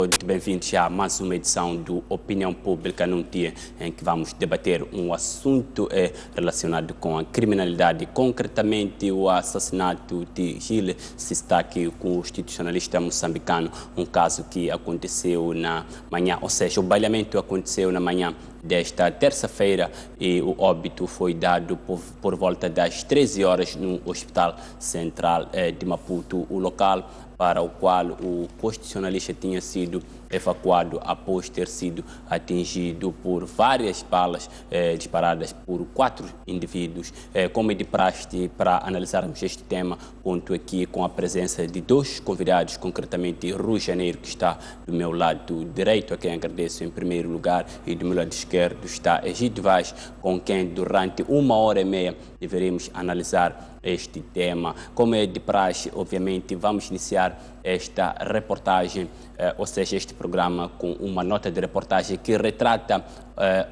Muito bem-vindos a mais uma edição do Opinião Pública, num dia em que vamos debater um assunto relacionado com a criminalidade, concretamente o assassinato de Gilles Sistak, constitucionalista moçambicano, um caso que aconteceu na manhã, ou seja, o baleamento aconteceu na manhã desta terça-feira e o óbito foi dado por volta das 13 horas no Hospital Central de Maputo, o local para o qual o constitucionalista tinha sido evacuado após ter sido atingido por várias balas disparadas por 4 indivíduos. Como é de praxe, para analisarmos este tema, conto aqui com a presença de 2 convidados, concretamente Rui Janeiro, que está do meu lado direito, a quem agradeço em primeiro lugar, e do meu lado esquerdo está Egídio Vaz, com quem durante 1h30 deveremos analisar este tema. Como é de praxe, obviamente, vamos iniciar esta reportagem, ou seja, este programa com uma nota de reportagem que retrata,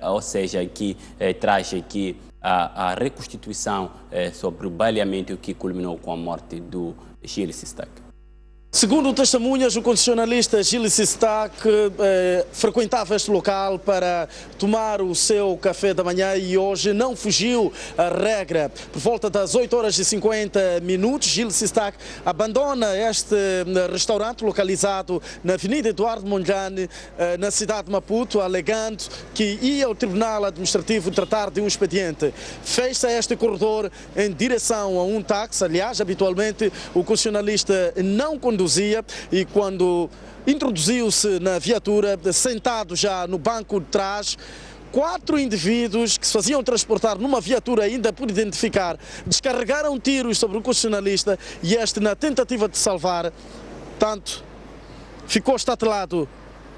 ou seja, que traz aqui a reconstituição sobre o baleamento que culminou com a morte do Gilles Sistak. Segundo testemunhas, o constitucionalista Gilles Sistak frequentava este local para tomar o seu café da manhã e hoje não fugiu à regra. Por volta das 8h50, Gilles Sistak abandona este restaurante localizado na Avenida Eduardo Mondlane, na cidade de Maputo, alegando que ia ao Tribunal Administrativo tratar de um expediente. Fez-se este corredor em direção a um táxi. Aliás, habitualmente o constitucionalista não conduzia, e quando introduziu-se na viatura, sentado já no banco de trás, 4 indivíduos que se faziam transportar numa viatura ainda por identificar, descarregaram tiros sobre o constitucionalista e este, na tentativa de salvar, tanto ficou estatelado.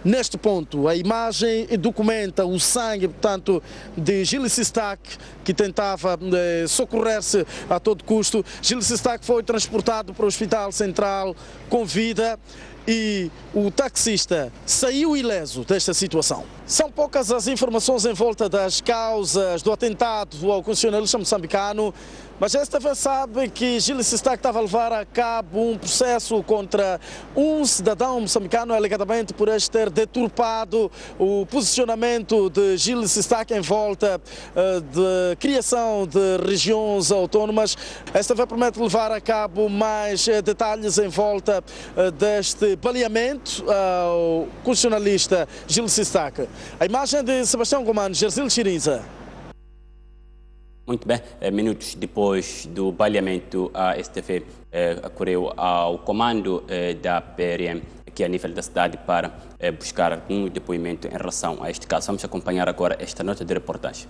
Neste ponto, a imagem documenta o sangue, portanto, de Gilles Sistak, que tentava socorrer-se a todo custo. Gilles Sistak foi transportado para o Hospital Central com vida e o taxista saiu ileso desta situação. São poucas as informações em volta das causas do atentado ao constitucionalista moçambicano, mas esta vez sabe que Gilles Sistak estava a levar a cabo um processo contra um cidadão moçambicano, alegadamente por este ter deturpado o posicionamento de Gilles Sistak em volta de criação de regiões autónomas. Esta vez promete levar a cabo mais detalhes em volta deste baleamento ao constitucionalista Gilles Sistak. A imagem de Sebastião Gomano, Gersil Chiriza. Muito bem, minutos depois do baleamento, a STV acorreu ao comando da PRM aqui a nível da cidade para buscar um depoimento em relação a este caso. Vamos acompanhar agora esta nota de reportagem.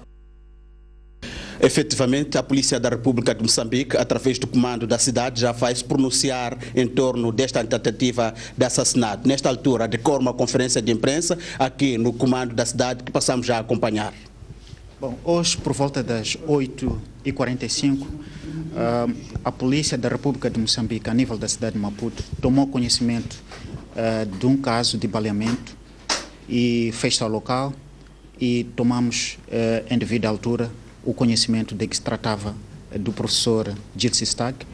Efetivamente, a Polícia da República de Moçambique, através do comando da cidade, já vai se pronunciar em torno desta tentativa de assassinato. Nesta altura, decorre uma conferência de imprensa aqui no comando da cidade que passamos já a acompanhar. Bom, hoje, por volta das 8h45, a Polícia da República de Moçambique, a nível da cidade de Maputo, tomou conhecimento de um caso de baleamento e fez-se ao local e tomamos, em devida altura, o conhecimento de que se tratava do professor Gilles Sistak,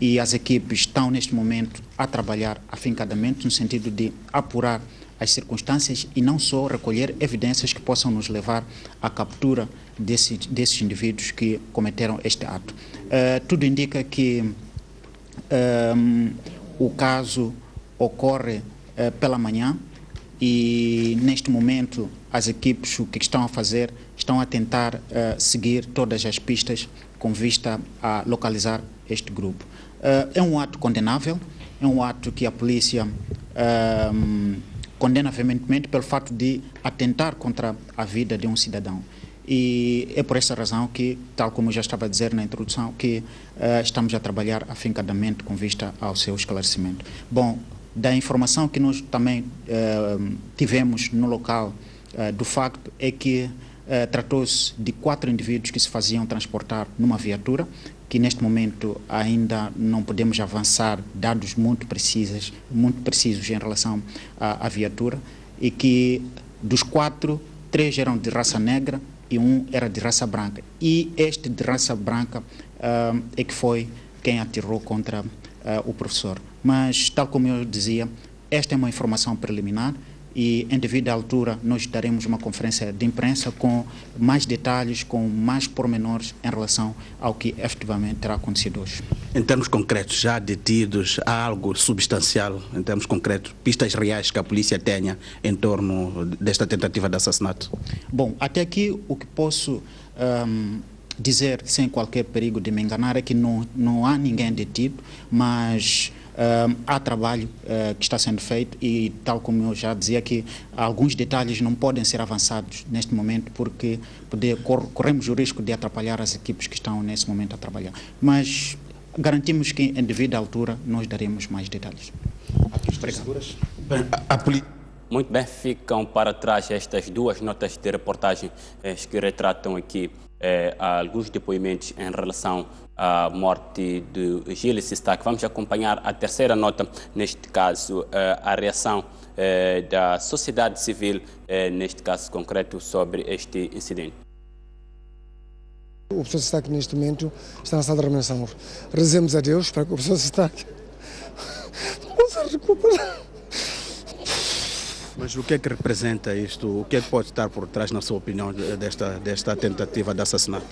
e as equipes estão neste momento a trabalhar afincadamente no sentido de apurar as circunstâncias e não só recolher evidências que possam nos levar à captura desses indivíduos que cometeram este ato. Tudo indica que o caso ocorre pela manhã e neste momento as equipes o que estão a fazer, estão a tentar seguir todas as pistas com vista a localizar este grupo. É um ato condenável, é um ato que a polícia condena veementemente pelo fato de atentar contra a vida de um cidadão. E é por essa razão que, tal como eu já estava a dizer na introdução, que estamos a trabalhar afincadamente com vista ao seu esclarecimento. Bom, da informação que nós também tivemos no local do facto é que tratou-se de 4 indivíduos que se faziam transportar numa viatura, que neste momento ainda não podemos avançar dados muito precisos em relação à viatura, e que dos 4, 3 eram de raça negra e 1 era de raça branca. E este de raça branca é que foi quem atirou contra o professor. Mas, tal como eu dizia, esta é uma informação preliminar e em devida altura nós daremos uma conferência de imprensa com mais detalhes, com mais pormenores em relação ao que efetivamente terá acontecido hoje. Em termos concretos, já detidos, há algo substancial, em termos concretos, pistas reais que a polícia tenha em torno desta tentativa de assassinato? Bom, até aqui o que posso dizer, sem qualquer perigo de me enganar, é que não há ninguém detido, mas há trabalho que está sendo feito e, tal como eu já dizia, que alguns detalhes não podem ser avançados neste momento porque corremos o risco de atrapalhar as equipes que estão nesse momento a trabalhar. Mas garantimos que em devida altura nós daremos mais detalhes. Muito bem, ficam para trás estas duas notas de reportagem que retratam aqui alguns depoimentos em relação à morte de Gilles Sistak. Vamos acompanhar a terceira nota, neste caso a reação da sociedade civil, neste caso concreto, sobre este incidente. O professor Sistak neste momento está na sala de remunição. Rezemos a Deus para que o professor Sistak possa recuperar. Mas o que é que representa isto? O que é que pode estar por trás, na sua opinião, desta tentativa de assassinato?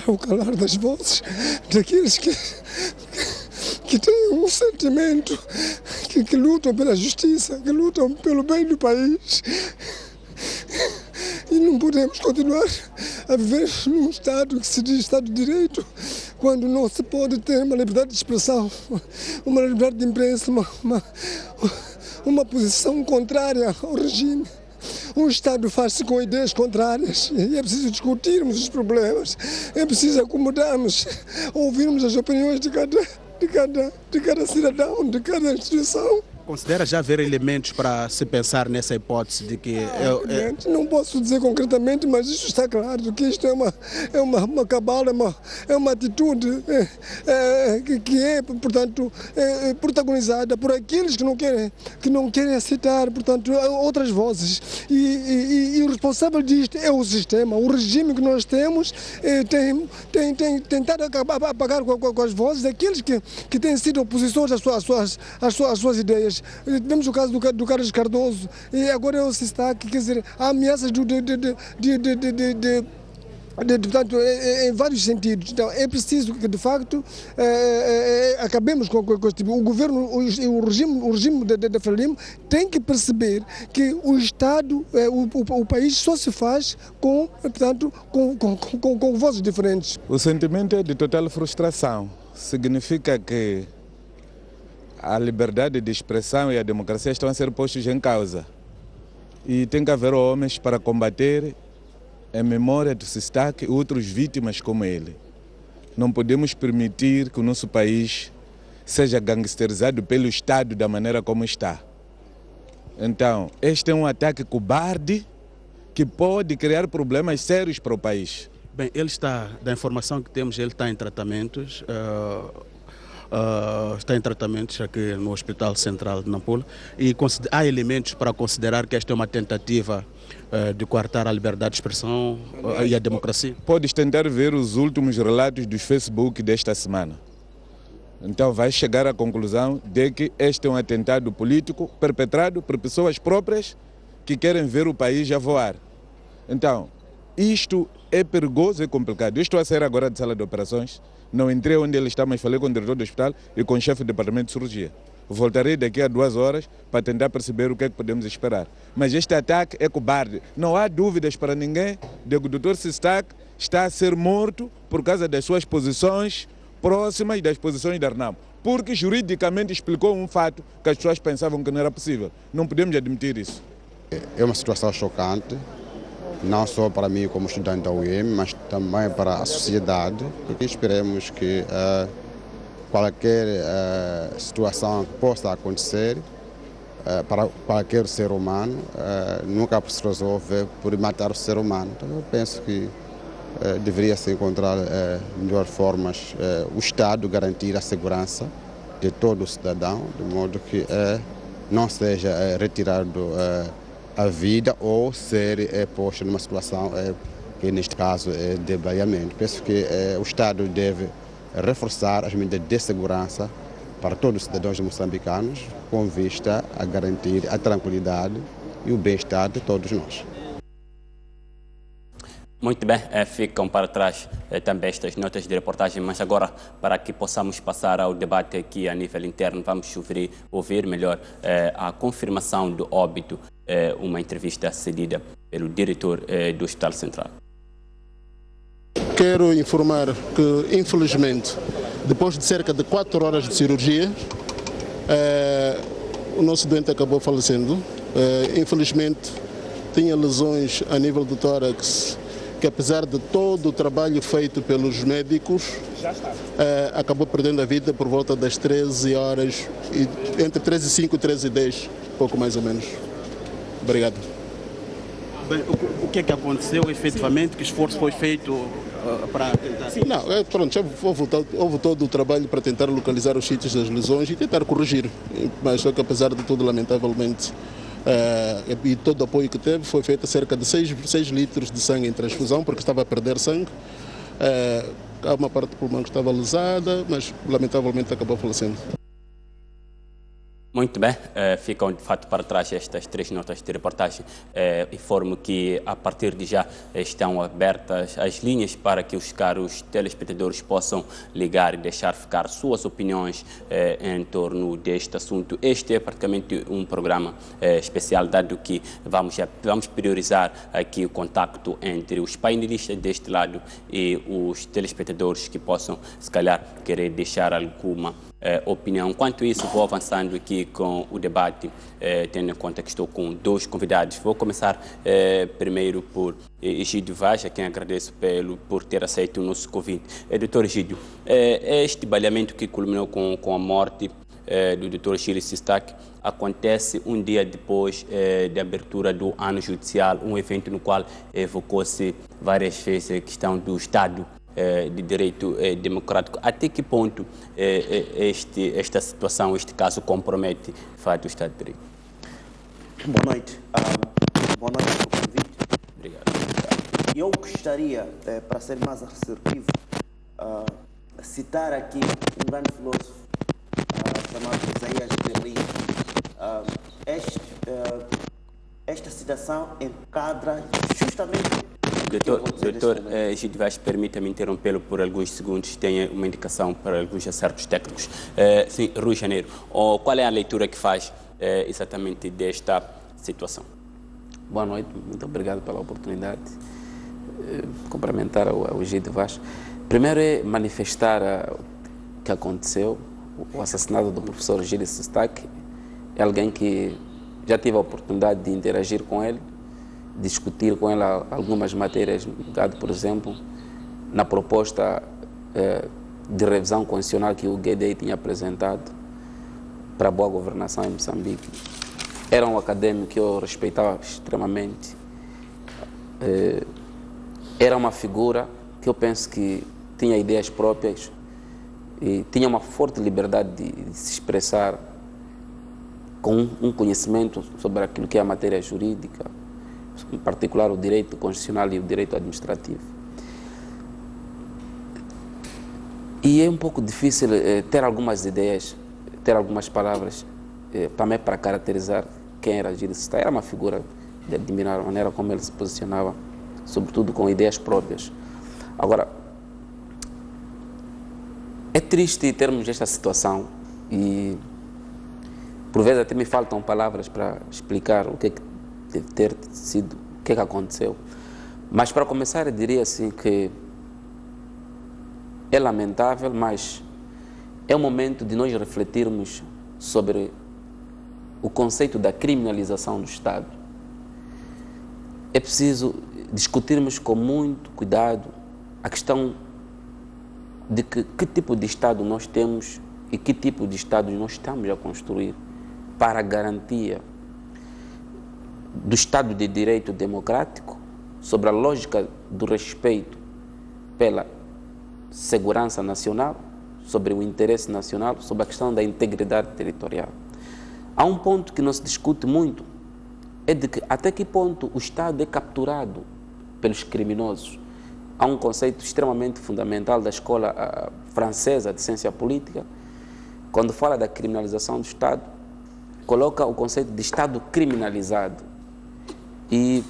O calar das vozes daqueles que têm um sentimento, que lutam pela justiça, que lutam pelo bem do país. E não podemos continuar a viver num Estado que se diz Estado de Direito, quando não se pode ter uma liberdade de expressão, uma liberdade de imprensa, uma posição contrária ao regime. Um Estado faz-se com ideias contrárias e é preciso discutirmos os problemas, é preciso acomodarmos, ouvirmos as opiniões de cada cidadão, de cada instituição. Considera já haver elementos para se pensar nessa hipótese de que... Não posso dizer concretamente, mas isso está claro, que isto é uma cabala, é uma atitude que é, portanto, protagonizada por aqueles que não querem aceitar, portanto, outras vozes. E o responsável disto é o sistema, o regime que nós temos tem tentado apagar com as vozes daqueles que têm sido opositores às suas ideias. Tivemos o caso do Carlos Cardoso e agora é o Sistak, quer dizer, há ameaças portanto, em vários sentidos. Então, é preciso que, de facto, acabemos com este tipo. O governo, o regime da Frelimo tem que perceber que o Estado, o país só se faz com vozes diferentes. O sentimento é de total frustração. Significa que a liberdade de expressão e a democracia estão a ser postos em causa. E tem que haver homens para combater em memória do Sistak e outras vítimas como ele. Não podemos permitir que o nosso país seja gangsterizado pelo Estado da maneira como está. Então, este é um ataque cobarde que pode criar problemas sérios para o país. Bem, da informação que temos, ele está em tratamentos. Está em tratamentos aqui no Hospital Central de Nampula e há elementos para considerar que esta é uma tentativa de coartar a liberdade de expressão e a democracia? Podes tentar ver os últimos relatos do Facebook desta semana. Então vai chegar à conclusão de que este é um atentado político perpetrado por pessoas próprias que querem ver o país a voar. Então, isto é perigoso e complicado. Eu estou a sair agora da sala de operações. Não entrei onde ele está, mas falei com o diretor do hospital e com o chefe do departamento de cirurgia. Voltarei daqui a 2 horas para tentar perceber o que é que podemos esperar. Mas este ataque é cobarde. Não há dúvidas para ninguém de que o Dr. Sistak está a ser morto por causa das suas posições próximas das posições da Arnam. Porque juridicamente explicou um fato que as pessoas pensavam que não era possível. Não podemos admitir isso. É uma situação chocante. Não só para mim como estudante da UEM, mas também para a sociedade. E esperemos que qualquer situação que possa acontecer para qualquer ser humano nunca se resolve por matar o ser humano. Então eu penso que deveria se encontrar melhores formas, o Estado garantir a segurança de todo o cidadão, de modo que não seja retirado a vida ou ser posto numa situação que neste caso é de baleamento. Penso que o Estado deve reforçar as medidas de segurança para todos os cidadãos moçambicanos, com vista a garantir a tranquilidade e o bem-estar de todos nós. Muito bem, ficam para trás também estas notas de reportagem, mas agora, para que possamos passar ao debate aqui a nível interno, vamos ouvir melhor a confirmação do óbito, uma entrevista cedida pelo diretor do Hospital Central. Quero informar que, infelizmente, depois de cerca de 4 horas de cirurgia, o nosso doente acabou falecendo. Infelizmente, tinha lesões a nível do tórax, que apesar de todo o trabalho feito pelos médicos, acabou perdendo a vida por volta das 13 horas, entre 13h05 e 13h10, pouco mais ou menos. Obrigado. Bem, o que é que aconteceu efetivamente? Que esforço foi feito para tentar? Sim, não, pronto, houve todo o trabalho para tentar localizar os sítios das lesões e tentar corrigir, mas só que apesar de tudo, lamentavelmente, e todo o apoio que teve, foi feito cerca de 6 litros de sangue em transfusão, porque estava a perder sangue. Há uma parte do pulmão que estava lesada, mas lamentavelmente acabou falecendo. Muito bem, ficam de fato para trás estas 3 notas de reportagem. Informo que a partir de já estão abertas as linhas para que os caros telespectadores possam ligar e deixar ficar suas opiniões em torno deste assunto. Este é praticamente um programa especial, dado que vamos priorizar aqui o contacto entre os painelistas deste lado e os telespectadores que possam, se calhar, querer deixar alguma opinião. Enquanto isso, vou avançando aqui com o debate, tendo em conta que estou com 2 convidados. Vou começar primeiro por Egídio Vaz, a quem agradeço por ter aceito o nosso convite. Doutor Egídio, este baleamento que culminou com a morte do Dr. Gilles Sistak acontece um dia depois da abertura do ano judicial, um evento no qual evocou-se várias vezes a questão do Estado de direito democrático. Até que ponto esta situação, este caso, compromete de fato o Estado de Direito? Boa noite. Boa noite pelo convite. Obrigado. Eu gostaria, para ser mais assertivo, citar aqui um grande filósofo chamado Isaías Berlin. Esta citação enquadra justamente... Doutor Egídio Vaz, permita-me interrompê-lo por alguns segundos, tenha uma indicação para alguns acertos técnicos. Sim, Rui Janeiro, qual é a leitura que faz exatamente desta situação? Boa noite, muito obrigado pela oportunidade. Cumprimentar ao Egídio Vaz. Primeiro é manifestar o que aconteceu, o assassinato do professor Gilles Sistak. É alguém que já tive a oportunidade de interagir com ele, discutir com ela algumas matérias, por exemplo, na proposta de revisão constitucional que o GDI tinha apresentado para a boa governação em Moçambique. Era um acadêmico que eu respeitava extremamente. Era uma figura que eu penso que tinha ideias próprias e tinha uma forte liberdade de se expressar com um conhecimento sobre aquilo que é a matéria jurídica, em particular o direito constitucional e o direito administrativo. E é um pouco difícil ter algumas ideias, ter algumas palavras, também para caracterizar quem era Gilles Sistak. Era uma figura de admirar a maneira como ele se posicionava, sobretudo com ideias próprias. Agora, é triste termos esta situação e, por vezes, até me faltam palavras para explicar o que é que deve ter sido, o que é que aconteceu. Mas, para começar, eu diria assim que é lamentável, mas é o momento de nós refletirmos sobre o conceito da criminalização do Estado. É preciso discutirmos com muito cuidado a questão de que tipo de Estado nós temos e que tipo de Estado nós estamos a construir para a garantia do Estado de Direito democrático, sobre a lógica do respeito pela segurança nacional, sobre o interesse nacional, sobre a questão da integridade territorial. Há um ponto que não se discute muito, é de que até que ponto o Estado é capturado pelos criminosos. Há um conceito extremamente fundamental da escola francesa de ciência política quando fala da criminalização do Estado, coloca o conceito de Estado criminalizado. E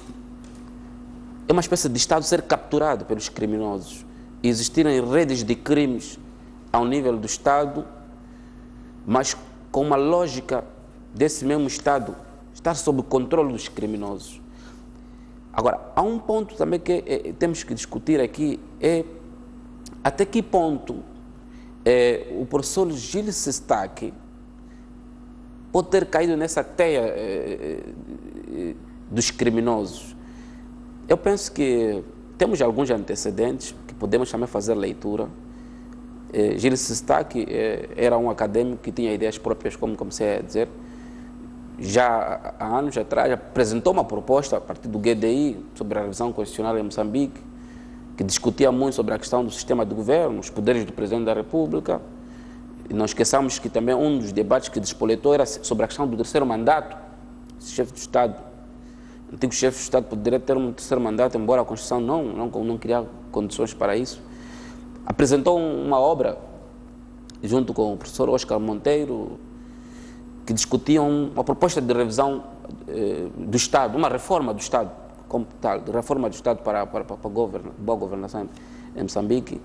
é uma espécie de Estado ser capturado pelos criminosos e existirem redes de crimes ao nível do Estado, mas com uma lógica desse mesmo Estado estar sob o controle dos criminosos. Agora, há um ponto também que temos que discutir aqui, é até que ponto o professor Gilles Sistak pode ter caído nessa teia dos criminosos. Eu penso que temos alguns antecedentes que podemos também fazer leitura. Gilles Sistak era um acadêmico que tinha ideias próprias, como comecei a dizer. Já há anos atrás apresentou uma proposta a partir do GDI sobre a revisão constitucional em Moçambique, que discutia muito sobre a questão do sistema de governo, os poderes do Presidente da República. E não esqueçamos que também um dos debates que despoletou era sobre a questão do terceiro mandato. O chefe do Estado, o antigo chefe do Estado, poderia ter um terceiro mandato, embora a Constituição não criar condições para isso. Apresentou uma obra, junto com o professor Oscar Monteiro, que discutiam uma proposta de revisão do Estado, uma reforma do Estado, como tal, de reforma do Estado para boa governação em Moçambique.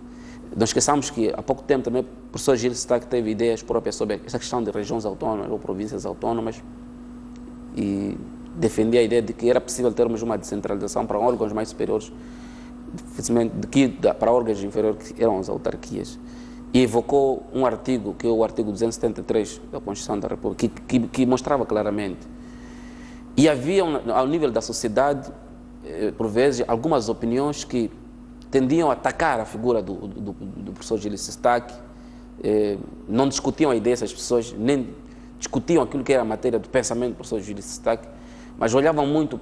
Não esqueçamos que há pouco tempo também o professor Gilles Sistak teve ideias próprias sobre essa questão de regiões autónomas ou províncias autónomas e defendia a ideia de que era possível termos uma descentralização para órgãos mais superiores, para órgãos inferiores que eram as autarquias. E evocou um artigo, que é o artigo 273 da Constituição da República, que mostrava claramente. E havia, ao nível da sociedade, por vezes, algumas opiniões que tendiam a atacar a figura do professor Gilles Sistak, não discutiam a ideia dessas pessoas, nem discutiam aquilo que era a matéria do pensamento do professor Gilles Sistak, mas olhavam muito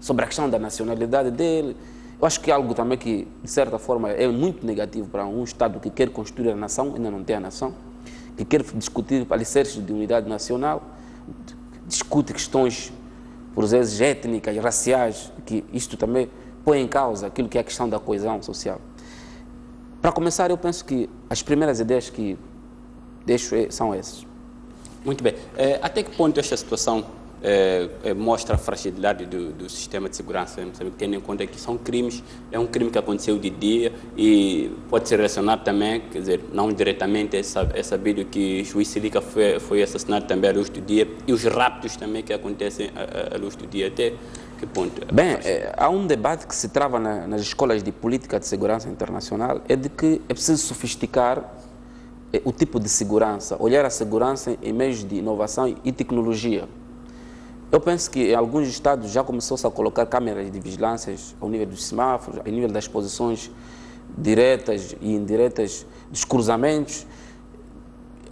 sobre a questão da nacionalidade dele. Eu acho que é algo também que, de certa forma, é muito negativo para um Estado que quer construir a nação, ainda não tem a nação, que quer discutir alicerces de unidade nacional, discute questões, por vezes, étnicas, raciais, que isto também põe em causa aquilo que é a questão da coesão social. Para começar, eu penso que as primeiras ideias que deixo são essas. Muito bem. Até que ponto esta situação mostra a fragilidade do sistema de segurança, tendo em conta que são crimes, é um crime que aconteceu de dia e pode ser relacionado também, quer dizer, não diretamente, é sabido que o juiz Silica foi assassinado também à luz do dia e os raptos também que acontecem à luz do dia, até que ponto? Bem, há um debate que se trava nas escolas de política de segurança internacional, é de que é preciso sofisticar o tipo de segurança, olhar a segurança em meios de inovação e tecnologia. Eu penso que em alguns estados já começou-se a colocar câmeras de vigilância ao nível dos semáforos, ao nível das posições diretas e indiretas dos cruzamentos.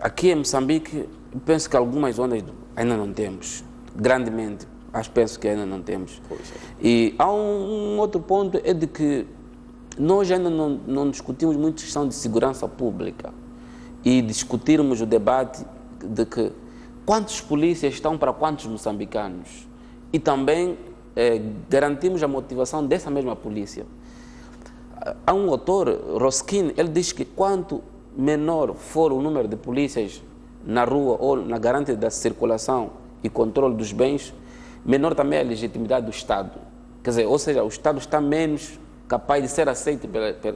Aqui em Moçambique, eu penso que algumas zonas ainda não temos, grandemente, penso que ainda não temos. E há um outro ponto, é de que nós ainda não discutimos muito a questão de segurança pública e discutirmos o debate de que quantos polícias estão para quantos moçambicanos e também garantimos a motivação dessa mesma polícia. Há um autor, Roskin, ele diz que quanto menor for o número de polícias na rua ou na garantia da circulação e controle dos bens, menor também é a legitimidade do Estado. Quer dizer, ou seja, o Estado está menos capaz de ser aceito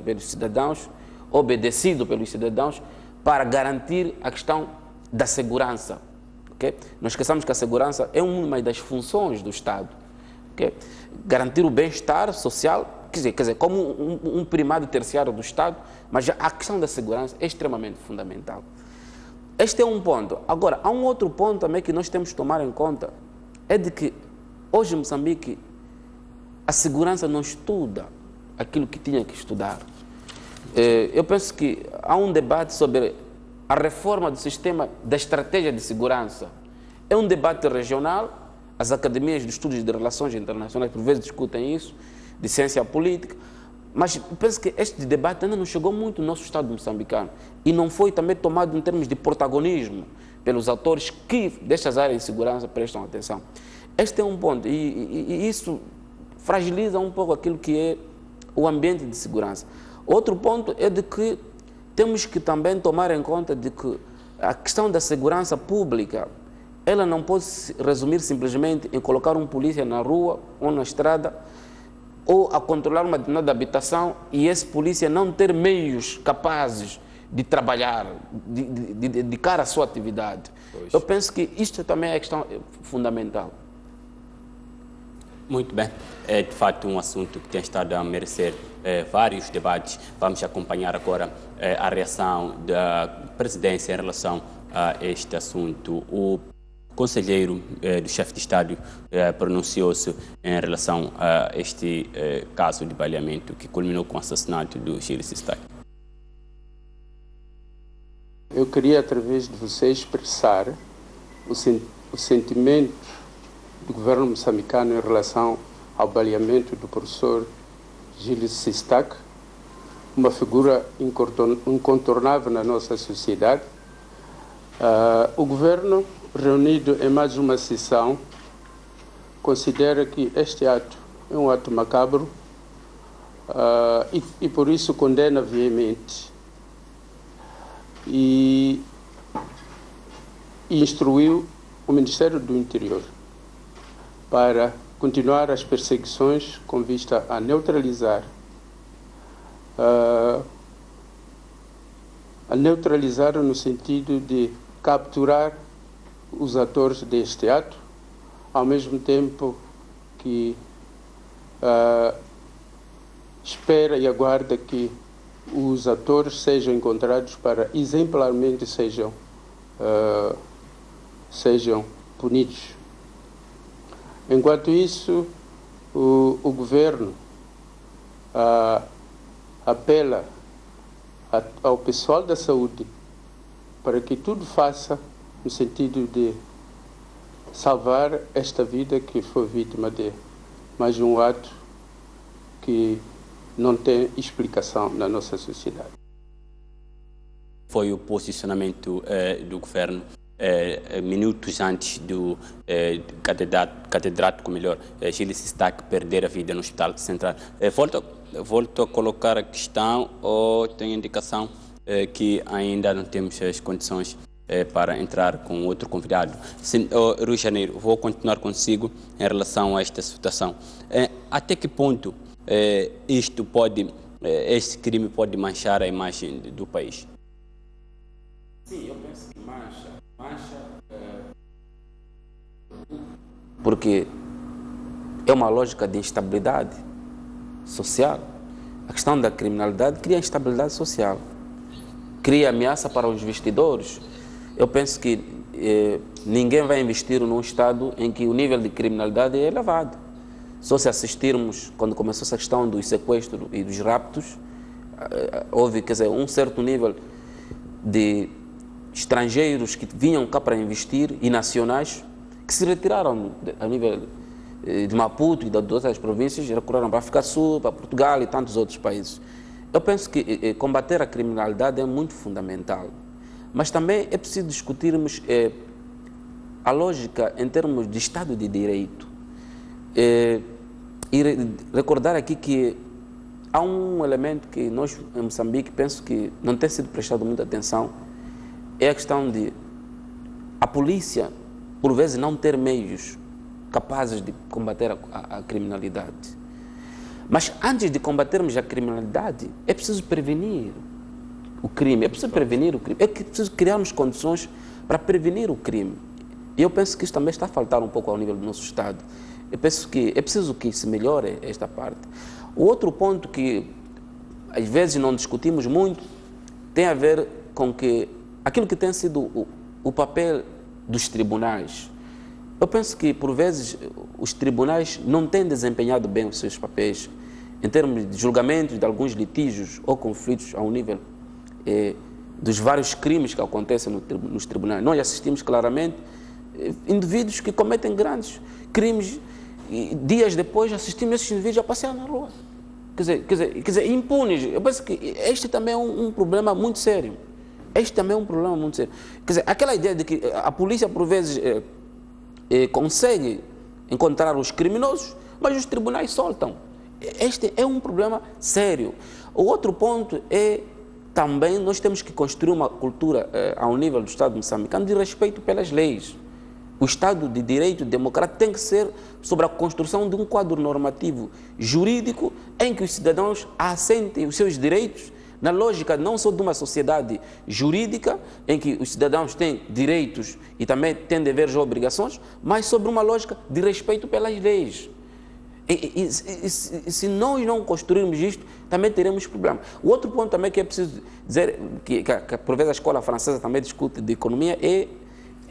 pelos cidadãos, obedecido pelos cidadãos, para garantir a questão da segurança. Okay? Não esqueçamos que a segurança é uma das funções do Estado. Okay? Garantir o bem-estar social, quer dizer, como um primário terciário do Estado, mas a questão da segurança é extremamente fundamental. Este é um ponto. Agora, há um outro ponto também que nós temos que tomar em conta, é de que hoje em Moçambique a segurança não estuda aquilo que tinha que estudar. Eu penso que há um debate sobre a reforma do sistema da estratégia de segurança. É um debate regional, as academias de estudos de relações internacionais por vezes discutem isso, de ciência política, mas penso que este debate ainda não chegou muito no nosso Estado moçambicano e não foi também tomado em termos de protagonismo pelos atores que destas áreas de segurança prestam atenção. Este é um ponto e isso fragiliza um pouco aquilo que é o ambiente de segurança. Outro ponto é de que temos que também tomar em conta de que a questão da segurança pública, ela não pode se resumir simplesmente em colocar um polícia na rua ou na estrada ou a controlar uma determinada habitação e esse polícia não ter meios capazes de trabalhar, de dedicar a sua atividade. Pois. Eu penso que isto também é questão fundamental. Muito bem. É de fato um assunto que tem estado a merecer vários debates. Vamos acompanhar agora a reação da presidência em relação a este assunto. O conselheiro do chefe de Estado pronunciou-se em relação a este caso de baleamento que culminou com o assassinato do Gilles Sistak. Eu queria, através de você, expressar o sentimento do governo moçambicano em relação ao baleamento do professor Gilles Sistak, uma figura incontornável na nossa sociedade. O governo, reunido em mais uma sessão, considera que este ato é um ato macabro e por isso condena veemente e instruiu o Ministério do Interior para continuar as perseguições com vista a neutralizar no sentido de capturar os atores deste ato, ao mesmo tempo que espera e aguarda que os atores sejam encontrados para exemplarmente sejam punidos. Enquanto isso, o governo apela ao pessoal da saúde para que tudo faça no sentido de salvar esta vida que foi vítima de mais um ato que não tem explicação na nossa sociedade. Foi o posicionamento do governo minutos antes do catedrático, Gilles Sistak perder a vida no Hospital Central. Volto a colocar a questão ou tem indicação que ainda não temos as condições para entrar com outro convidado. Rui Janeiro, vou continuar consigo em relação a esta situação. Até que ponto este crime pode manchar a imagem do país? Sim, eu penso que mancha porque é uma lógica de instabilidade social. A questão da criminalidade cria instabilidade social, cria ameaça para os investidores. Eu penso que ninguém vai investir num Estado em que o nível de criminalidade é elevado. Só se assistirmos, quando começou essa questão dos sequestros e dos raptos, houve, um certo nível de estrangeiros que vinham cá para investir e nacionais que se retiraram a nível de Maputo e de outras províncias e recorreram para a África Sul, para Portugal e tantos outros países. Eu penso que combater a criminalidade é muito fundamental, mas também é preciso discutirmos a lógica em termos de Estado de Direito. E recordar aqui que há um elemento que nós em Moçambique penso que não tem sido prestado muita atenção, é a questão de a polícia, por vezes, não ter meios capazes de combater a criminalidade. Mas antes de combatermos a criminalidade, é preciso prevenir o crime, é preciso criarmos condições para prevenir o crime. E eu penso que isso também está a faltar um pouco ao nível do nosso Estado. Eu penso que é preciso que se melhore esta parte. O outro ponto que às vezes não discutimos muito tem a ver com que aquilo que tem sido o papel dos tribunais. Eu penso que, por vezes, os tribunais não têm desempenhado bem os seus papéis em termos de julgamento de alguns litígios ou conflitos ao nível dos vários crimes que acontecem nos tribunais. Nós assistimos claramente indivíduos que cometem grandes crimes e dias depois assistimos esses indivíduos a passear na rua. Quer dizer, impunes. Eu penso que este também é um problema muito sério. Este também é um problema muito sério. Quer dizer, aquela ideia de que a polícia, por vezes, consegue encontrar os criminosos, mas os tribunais soltam. Este é um problema sério. O outro ponto é também nós temos que construir uma cultura ao nível do Estado moçambicano de respeito pelas leis. O Estado de Direito democrático tem que ser sobre a construção de um quadro normativo jurídico em que os cidadãos assentem os seus direitos na lógica não só de uma sociedade jurídica, em que os cidadãos têm direitos e também têm deveres e obrigações, mas sobre uma lógica de respeito pelas leis. E se nós não construirmos isto, também teremos problemas. O outro ponto também que é preciso dizer, que por vezes a escola francesa também discute de economia, é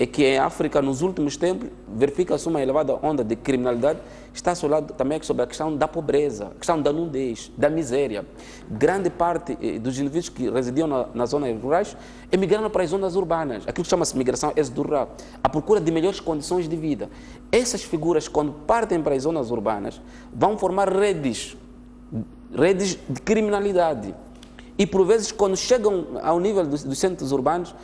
que em África, nos últimos tempos, verifica-se uma elevada onda de criminalidade, está assolado também sobre a questão da pobreza, a questão da nudez, da miséria. Grande parte dos indivíduos que residiam nas zonas rurais emigraram para as zonas urbanas, aquilo que chama-se migração êxodo rural, à procura de melhores condições de vida. Essas figuras, quando partem para as zonas urbanas, vão formar redes de criminalidade. E, por vezes, quando chegam ao nível dos centros urbanos,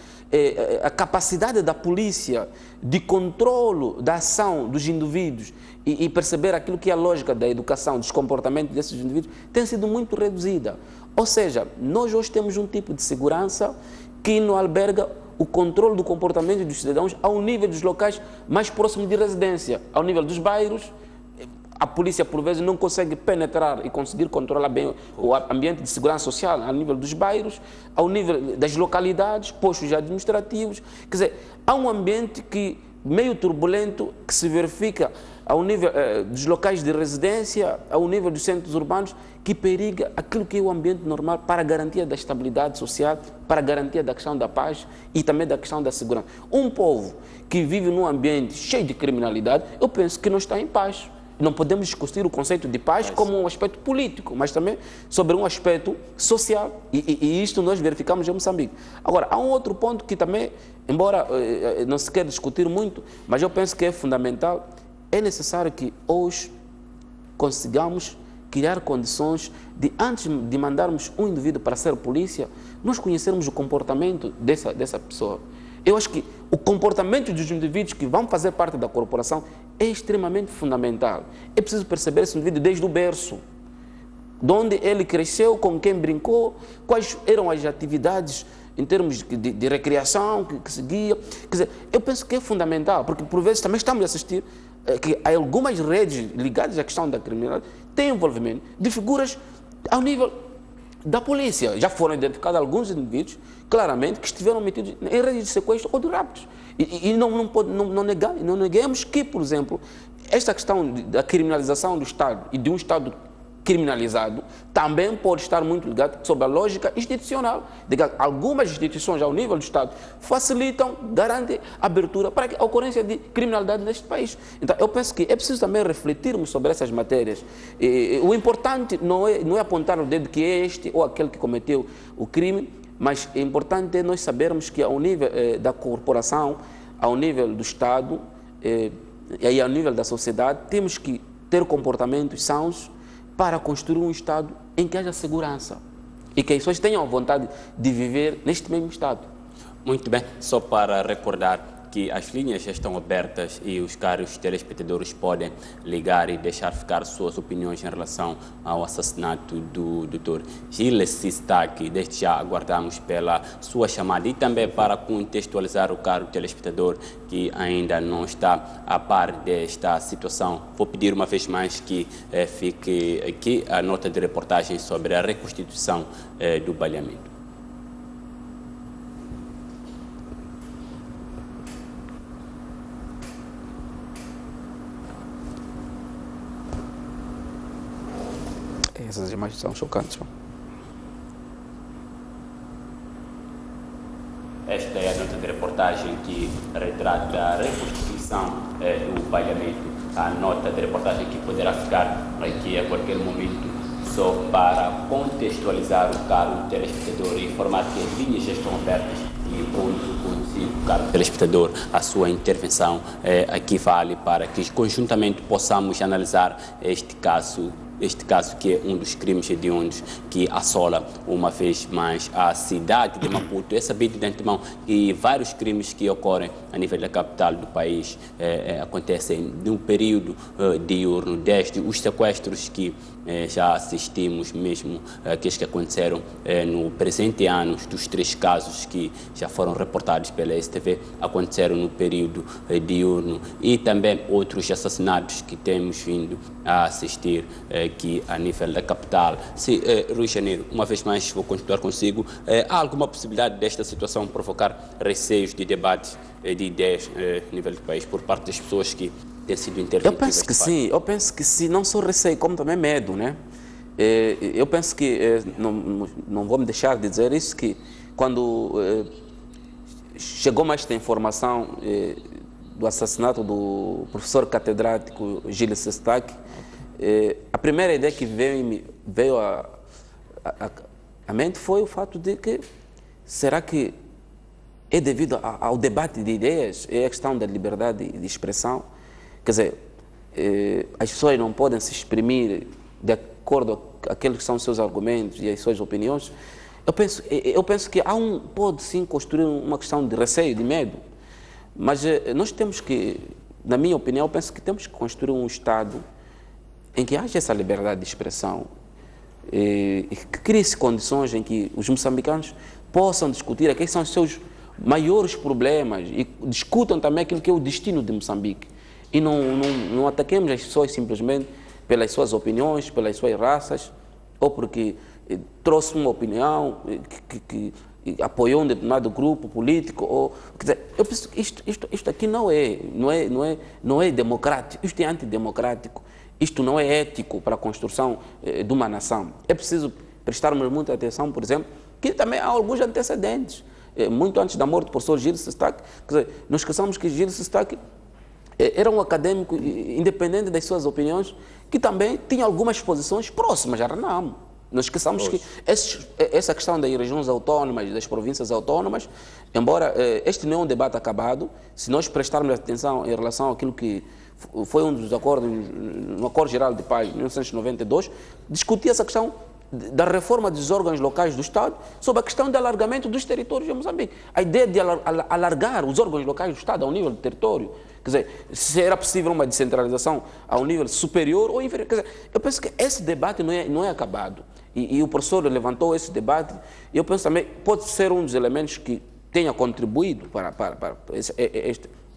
a capacidade da polícia de controlo da ação dos indivíduos e perceber aquilo que é a lógica da educação, dos comportamentos desses indivíduos, tem sido muito reduzida. Ou seja, nós hoje temos um tipo de segurança que não alberga o controle do comportamento dos cidadãos ao nível dos locais mais próximos de residência, ao nível dos bairros. A polícia, por vezes, não consegue penetrar e conseguir controlar bem o ambiente de segurança social ao nível dos bairros, ao nível das localidades, postos administrativos. Quer dizer, há um ambiente meio turbulento que se verifica ao nível dos locais de residência, ao nível dos centros urbanos, que periga aquilo que é o ambiente normal para a garantia da estabilidade social, para a garantia da questão da paz e também da questão da segurança. Um povo que vive num ambiente cheio de criminalidade, eu penso que não está em paz. Não podemos discutir o conceito de paz como um aspecto político, mas também sobre um aspecto social. E isto nós verificamos em Moçambique. Agora, há um outro ponto que também, embora não se queira discutir muito, mas eu penso que é fundamental, é necessário que hoje consigamos criar condições de, antes de mandarmos um indivíduo para ser polícia, nós conhecermos o comportamento dessa pessoa. Eu acho que o comportamento dos indivíduos que vão fazer parte da corporação é extremamente fundamental. É preciso perceber esse indivíduo desde o berço, de onde ele cresceu, com quem brincou, quais eram as atividades em termos de recreação que seguia. Quer dizer, eu penso que é fundamental, porque por vezes também estamos a assistir que há algumas redes ligadas à questão da criminalidade têm envolvimento de figuras ao nível da polícia. Já foram identificados alguns indivíduos, claramente, que estiveram metidos em redes de sequestro ou de raptos. E não neguemos que, por exemplo, esta questão da criminalização do Estado e de um Estado criminalizado também pode estar muito ligado sobre a lógica institucional. De que algumas instituições ao nível do Estado facilitam, garantem abertura para a ocorrência de criminalidade neste país. Então, eu penso que é preciso também refletirmos sobre essas matérias. O importante não é apontar o dedo que é este ou aquele que cometeu o crime, mas é importante nós sabermos que ao nível da corporação, ao nível do Estado e ao nível da sociedade, temos que ter comportamentos sãos para construir um Estado em que haja segurança e que as pessoas tenham a vontade de viver neste mesmo Estado. Muito bem, só para recordar que as linhas já estão abertas e os caros telespectadores podem ligar e deixar ficar suas opiniões em relação ao assassinato do Dr. Gilles Sistak. Desde já aguardamos pela sua chamada e também para contextualizar o caro telespectador que ainda não está a par desta situação. Vou pedir uma vez mais que fique aqui a nota de reportagem sobre a reconstituição do baleamento. Essas imagens são chocantes. Esta é a nota de reportagem que retrata a reconstituição do baleamento. A nota de reportagem que poderá ficar aqui a qualquer momento, só para contextualizar o caro telespectador e informar que as linhas já estão abertas e consigo, caro telespectador, a sua intervenção aqui vale para que conjuntamente possamos analisar este caso este caso que é um dos crimes hediondos que assola uma vez mais a cidade de Maputo. É sabido de antemão que vários crimes que ocorrem a nível da capital do país acontecem num período diurno, desde os sequestros que já assistimos mesmo, aqueles que aconteceram no presente ano, dos 3 casos que já foram reportados pela STV, aconteceram no período diurno, e também outros assassinatos que temos vindo a assistir aqui a nível da capital. Rui Janeiro, uma vez mais vou continuar consigo. Há alguma possibilidade desta situação provocar receios de debate de ideias a nível do país por parte das pessoas que têm sido intervenidas? Eu penso que sim, não só receio, como também medo, né? Eu penso que, não vou me deixar de dizer isso, que quando chegou-me esta informação do assassinato do professor catedrático Gilles Sestac, a primeira ideia que veio à mente foi o fato de que, será que é devido ao debate de ideias, é a questão da liberdade de expressão? Quer dizer, as pessoas não podem se exprimir de acordo com aqueles que são os seus argumentos e as suas opiniões. Eu penso que pode sim construir uma questão de receio, de medo, mas nós temos que, na minha opinião, eu penso que temos que construir um Estado em que haja essa liberdade de expressão, e que crie-se condições em que os moçambicanos possam discutir aqueles são os seus maiores problemas e discutam também aquilo que é o destino de Moçambique. E não ataquemos as pessoas simplesmente pelas suas opiniões, pelas suas raças, ou porque trouxe uma opinião que apoiou um determinado grupo político. Quer dizer, eu penso que isto aqui não é democrático, isto é antidemocrático, isto não é ético para a construção de uma nação. É preciso prestarmos muita atenção, por exemplo, que também há alguns antecedentes. Muito antes da morte do professor Gilles Sestac, quer dizer, não esqueçamos que Gilles Sestac era um académico independente das suas opiniões, que também tinha algumas posições próximas à Renamo. Não esqueçamos que essa questão das regiões autónomas, das províncias autónomas, embora este não é um debate acabado, se nós prestarmos atenção em relação àquilo que foi um dos acordos, no Acordo Geral de Paz de 1992, discutia essa questão da reforma dos órgãos locais do Estado sobre a questão do alargamento dos territórios de Moçambique. A ideia de alargar os órgãos locais do Estado ao nível do território, quer dizer, se era possível uma descentralização ao nível superior ou inferior. Quer dizer, eu penso que esse debate não é acabado. E o professor levantou esse debate, e eu penso também pode ser um dos elementos que tenha contribuído para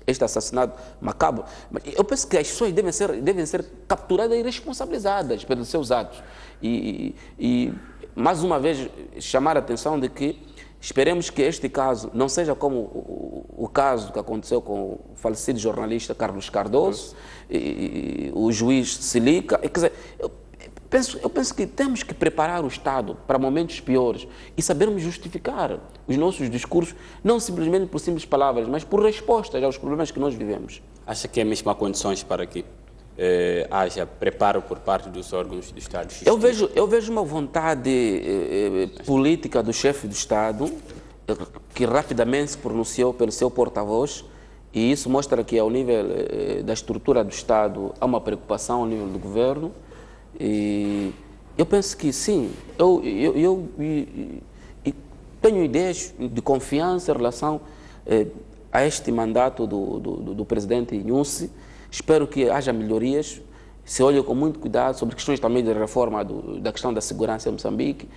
este assassinato macabro. Mas eu penso que as pessoas devem ser capturadas e responsabilizadas pelos seus atos. E mais uma vez, chamar a atenção de que esperemos que este caso não seja como o caso que aconteceu com o falecido jornalista Carlos Cardoso, e o juiz Silica. Quer dizer, eu penso que temos que preparar o Estado para momentos piores e sabermos justificar os nossos discursos, não simplesmente por simples palavras, mas por respostas aos problemas que nós vivemos. Acha que é mesmo há condições para que haja preparo por parte dos órgãos do Estado? Eu vejo uma vontade política do chefe do Estado, que rapidamente se pronunciou pelo seu porta-voz, e isso mostra que ao nível da estrutura do Estado há uma preocupação ao nível do governo. E eu penso que sim, eu tenho ideias de confiança em relação a este mandato do presidente Nussi. Espero que haja melhorias, se olhe com muito cuidado sobre questões também de reforma da questão da segurança em Moçambique,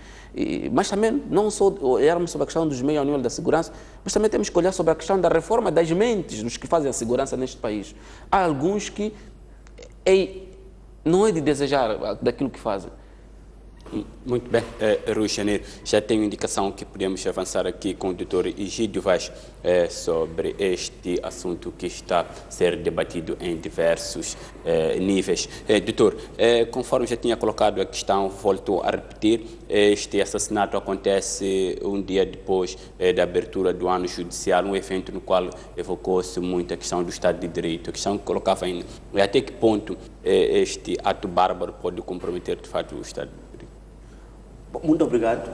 mas também não só olharmos sobre a questão dos meios ao nível da segurança, mas também temos que olhar sobre a questão da reforma das mentes dos que fazem a segurança neste país. Há alguns que não é de desejar daquilo que fazem. Muito bem, Rui Janeiro, já tenho indicação que podemos avançar aqui com o Dr. Egídio Vaz sobre este assunto que está a ser debatido em diversos níveis. Doutor, conforme já tinha colocado a questão, volto a repetir, este assassinato acontece um dia depois da abertura do ano judicial, um evento no qual evocou-se muito a questão do Estado de Direito. A questão que colocava ainda é até que ponto este ato bárbaro pode comprometer de fato o Estado de Direito. Muito obrigado.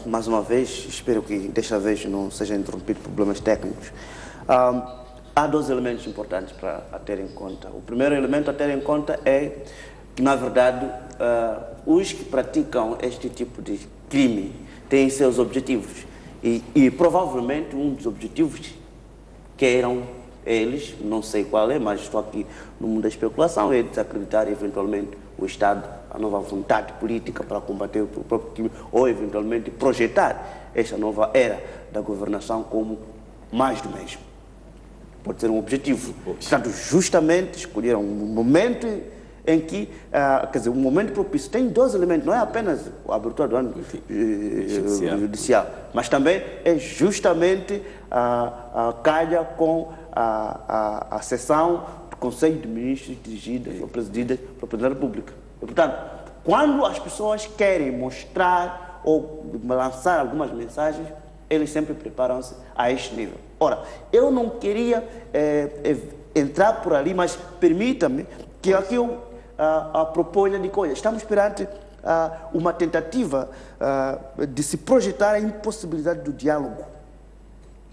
Mais uma vez, espero que desta vez não seja interrompido por problemas técnicos. Há 2 elementos importantes para ter em conta. O primeiro elemento a ter em conta é que, na verdade, os que praticam este tipo de crime têm seus objetivos. E provavelmente um dos objetivos queiram eles, não sei qual é, mas estou aqui no mundo da especulação, é desacreditar eventualmente o Estado, a nova vontade política para combater o próprio crime, ou eventualmente projetar esta nova era da governação como mais do mesmo. Pode ser um objetivo. Portanto, justamente escolheram um momento em que, quer dizer, um momento propício. Tem dois elementos, não é apenas a abertura do ano judicial, mas também é justamente calha com a sessão do Conselho de Ministros dirigida ou presidida pelo Presidente da República. E, portanto, quando as pessoas querem mostrar ou lançar algumas mensagens, eles sempre preparam-se a este nível. Ora, eu não queria entrar por ali, mas permita-me que aqui eu proponha de coisa. Estamos perante uma tentativa de se projetar a impossibilidade do diálogo.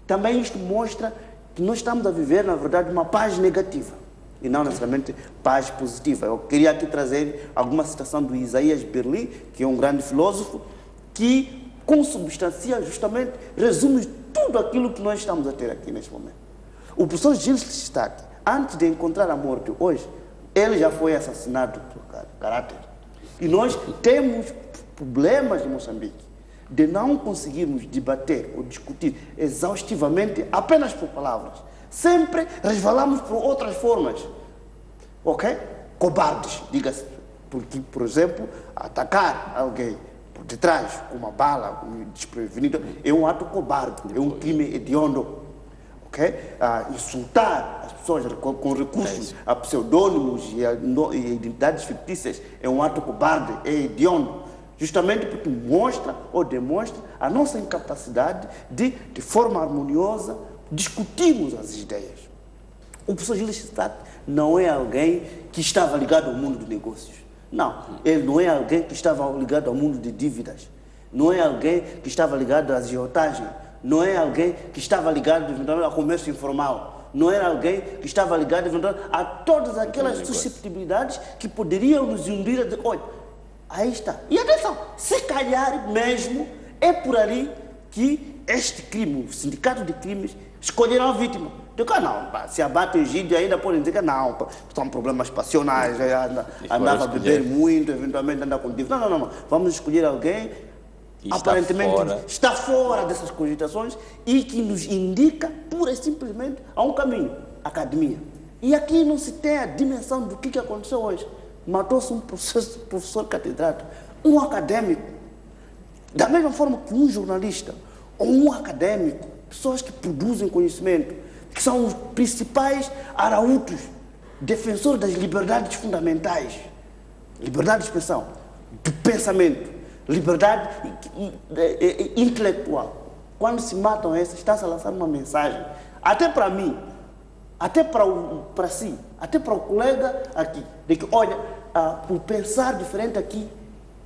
Também isto mostra que nós estamos a viver, na verdade, uma paz negativa e não necessariamente paz positiva. Eu queria aqui trazer alguma citação do Isaías Berli, que é um grande filósofo, que consubstancia justamente, resume tudo aquilo que nós estamos a ter aqui neste momento. O professor Gilles Stack, antes de encontrar a morte hoje, ele já foi assassinado por caráter. E nós temos problemas em Moçambique de não conseguirmos debater ou discutir exaustivamente apenas por palavras. Sempre resvalamos por outras formas. Ok? Cobardes, diga-se. Porque, por exemplo, atacar alguém por detrás com uma bala desprevenida é um ato cobarde, é um crime hediondo. Okay? Insultar as pessoas com recursos a pseudônimos e identidades fictícias é um ato cobarde, é hediondo, justamente porque mostra ou demonstra a nossa incapacidade de forma harmoniosa, discutirmos as ideias. O professor Gilles Stack não é alguém que estava ligado ao mundo dos negócios. Não, ele não é alguém que estava ligado ao mundo de dívidas. Não é alguém que estava ligado à agiotagem. Não é alguém que estava ligado ao comércio informal. Não era alguém que estava ligado a todas aquelas susceptibilidades que poderiam nos induir a dizer, olha, aí está. E atenção, se calhar mesmo é por ali que este crime, o sindicato de crimes, escolherá a vítima. Digo, não, se abate o Egídio ainda podem dizer que não, são problemas passionais, andava a beber muito, eventualmente anda com dívida. Não. Vamos escolher alguém que aparentemente está fora dessas cogitações e que nos indica pura e simplesmente a um caminho, a academia. E aqui não se tem a dimensão do que aconteceu hoje. Matou-se um professor catedrático, um acadêmico, da mesma forma que um jornalista ou um acadêmico, pessoas que produzem conhecimento, que são os principais arautos, defensores das liberdades fundamentais, liberdade de expressão, do pensamento, liberdade intelectual. Quando se matam essas, está-se a lançar uma mensagem, até para mim, até para si, até para o colega aqui, de que, olha, o pensar diferente aqui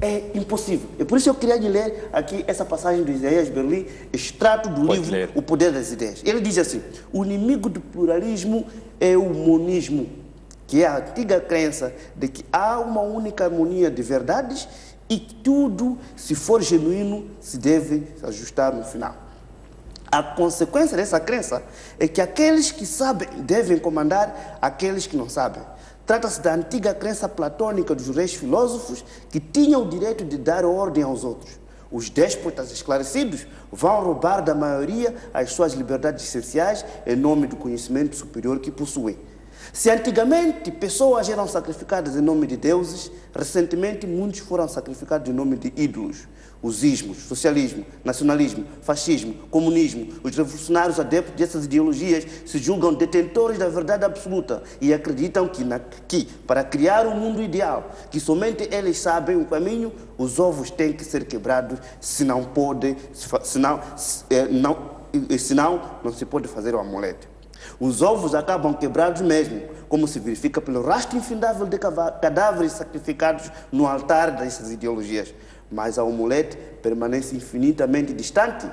é impossível. E por isso eu queria lhe ler aqui essa passagem do Isaías Berli, extrato do livro O Poder das Ideias. Ele diz assim, o inimigo do pluralismo é o monismo, que é a antiga crença de que há uma única harmonia de verdades e que tudo, se for genuíno, se deve ajustar no final. A consequência dessa crença é que aqueles que sabem devem comandar aqueles que não sabem. Trata-se da antiga crença platônica dos reis filósofos que tinham o direito de dar ordem aos outros. Os déspotas esclarecidos vão roubar da maioria as suas liberdades essenciais em nome do conhecimento superior que possuem. Se antigamente pessoas eram sacrificadas em nome de deuses, recentemente muitos foram sacrificados em nome de ídolos. Os ismos, socialismo, nacionalismo, fascismo, comunismo, os revolucionários adeptos dessas ideologias se julgam detentores da verdade absoluta e acreditam que para criar um mundo ideal, que somente eles sabem o caminho, os ovos têm que ser quebrados, senão não se pode fazer o amuleto. Os ovos acabam quebrados mesmo, como se verifica pelo rastro infindável de cadáveres sacrificados no altar dessas ideologias. Mas a omelete permanece infinitamente distante.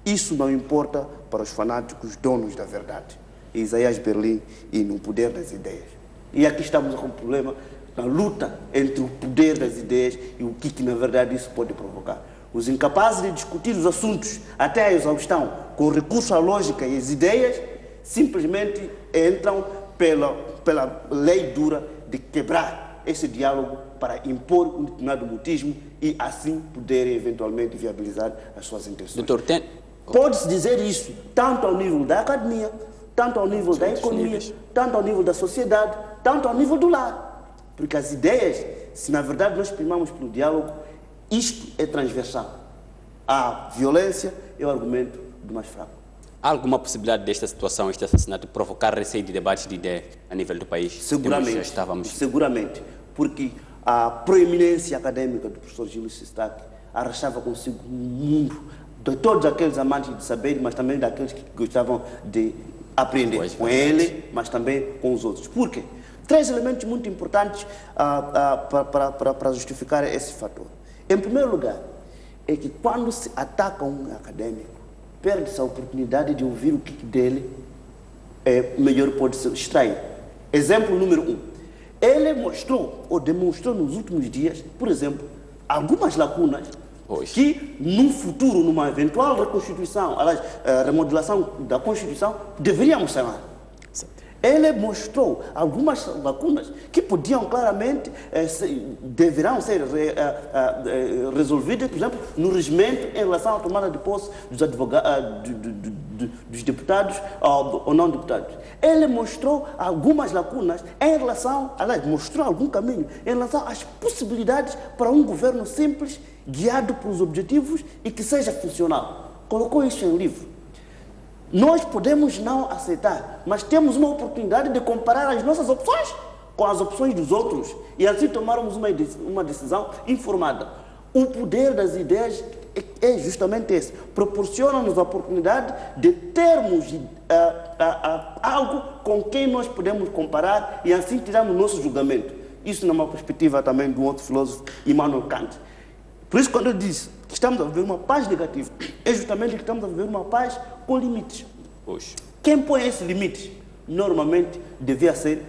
Isso não importa para os fanáticos donos da verdade. Isaías Berli e no Poder das Ideias. E aqui estamos com um problema na luta entre o poder das ideias e o que na verdade isso pode provocar. Os incapazes de discutir os assuntos até a exaustão, com recurso à lógica e às ideias, simplesmente entram pela lei dura de quebrar esse diálogo para impor um determinado mutismo e assim poderem eventualmente viabilizar as suas intenções. Doutor, pode-se dizer isso tanto ao nível da academia, tanto ao nível da economia, tanto ao nível da sociedade, tanto ao nível do lar. Porque as ideias, se na verdade nós primamos pelo diálogo, isto é transversal. A violência é o argumento do mais fraco. Há alguma possibilidade desta situação, este assassinato, provocar receio de debates de ideias a nível do país? Seguramente, seguramente, porque a proeminência acadêmica do professor Júlio Sistac arrastava consigo um mundo de todos aqueles amantes de saber, mas também daqueles que gostavam de aprender com ele, mas também com os outros. Por quê? 3 elementos muito importantes para justificar esse fator. Em primeiro lugar, é que quando se ataca um acadêmico, perde-se a oportunidade de ouvir o que dele melhor pode ser extraído. Exemplo número 1. Ele mostrou, ou demonstrou nos últimos dias, por exemplo, algumas lacunas que, no futuro, numa eventual reconstituição, aliás, remodelação da Constituição, deveríamos sanar. Ele mostrou algumas lacunas que podiam claramente, deverão ser resolvidas, por exemplo, no regimento em relação à tomada de posse dos advogados, dos deputados ou não deputados. Ele mostrou algumas lacunas em relação, aliás, mostrou algum caminho em relação às possibilidades para um governo simples, guiado pelos objetivos e que seja funcional. Colocou isso em livro. Nós podemos não aceitar, mas temos uma oportunidade de comparar as nossas opções com as opções dos outros e assim tomarmos uma decisão informada. O poder das ideias é justamente esse. Proporciona-nos a oportunidade de termos algo com quem nós podemos comparar e assim tirarmos o nosso julgamento. Isso numa perspectiva também de um outro filósofo, Immanuel Kant. Por isso, quando eu disse que estamos a viver uma paz negativa, é justamente que estamos a viver uma paz com limites. Quem põe esses limites, normalmente, devia ser,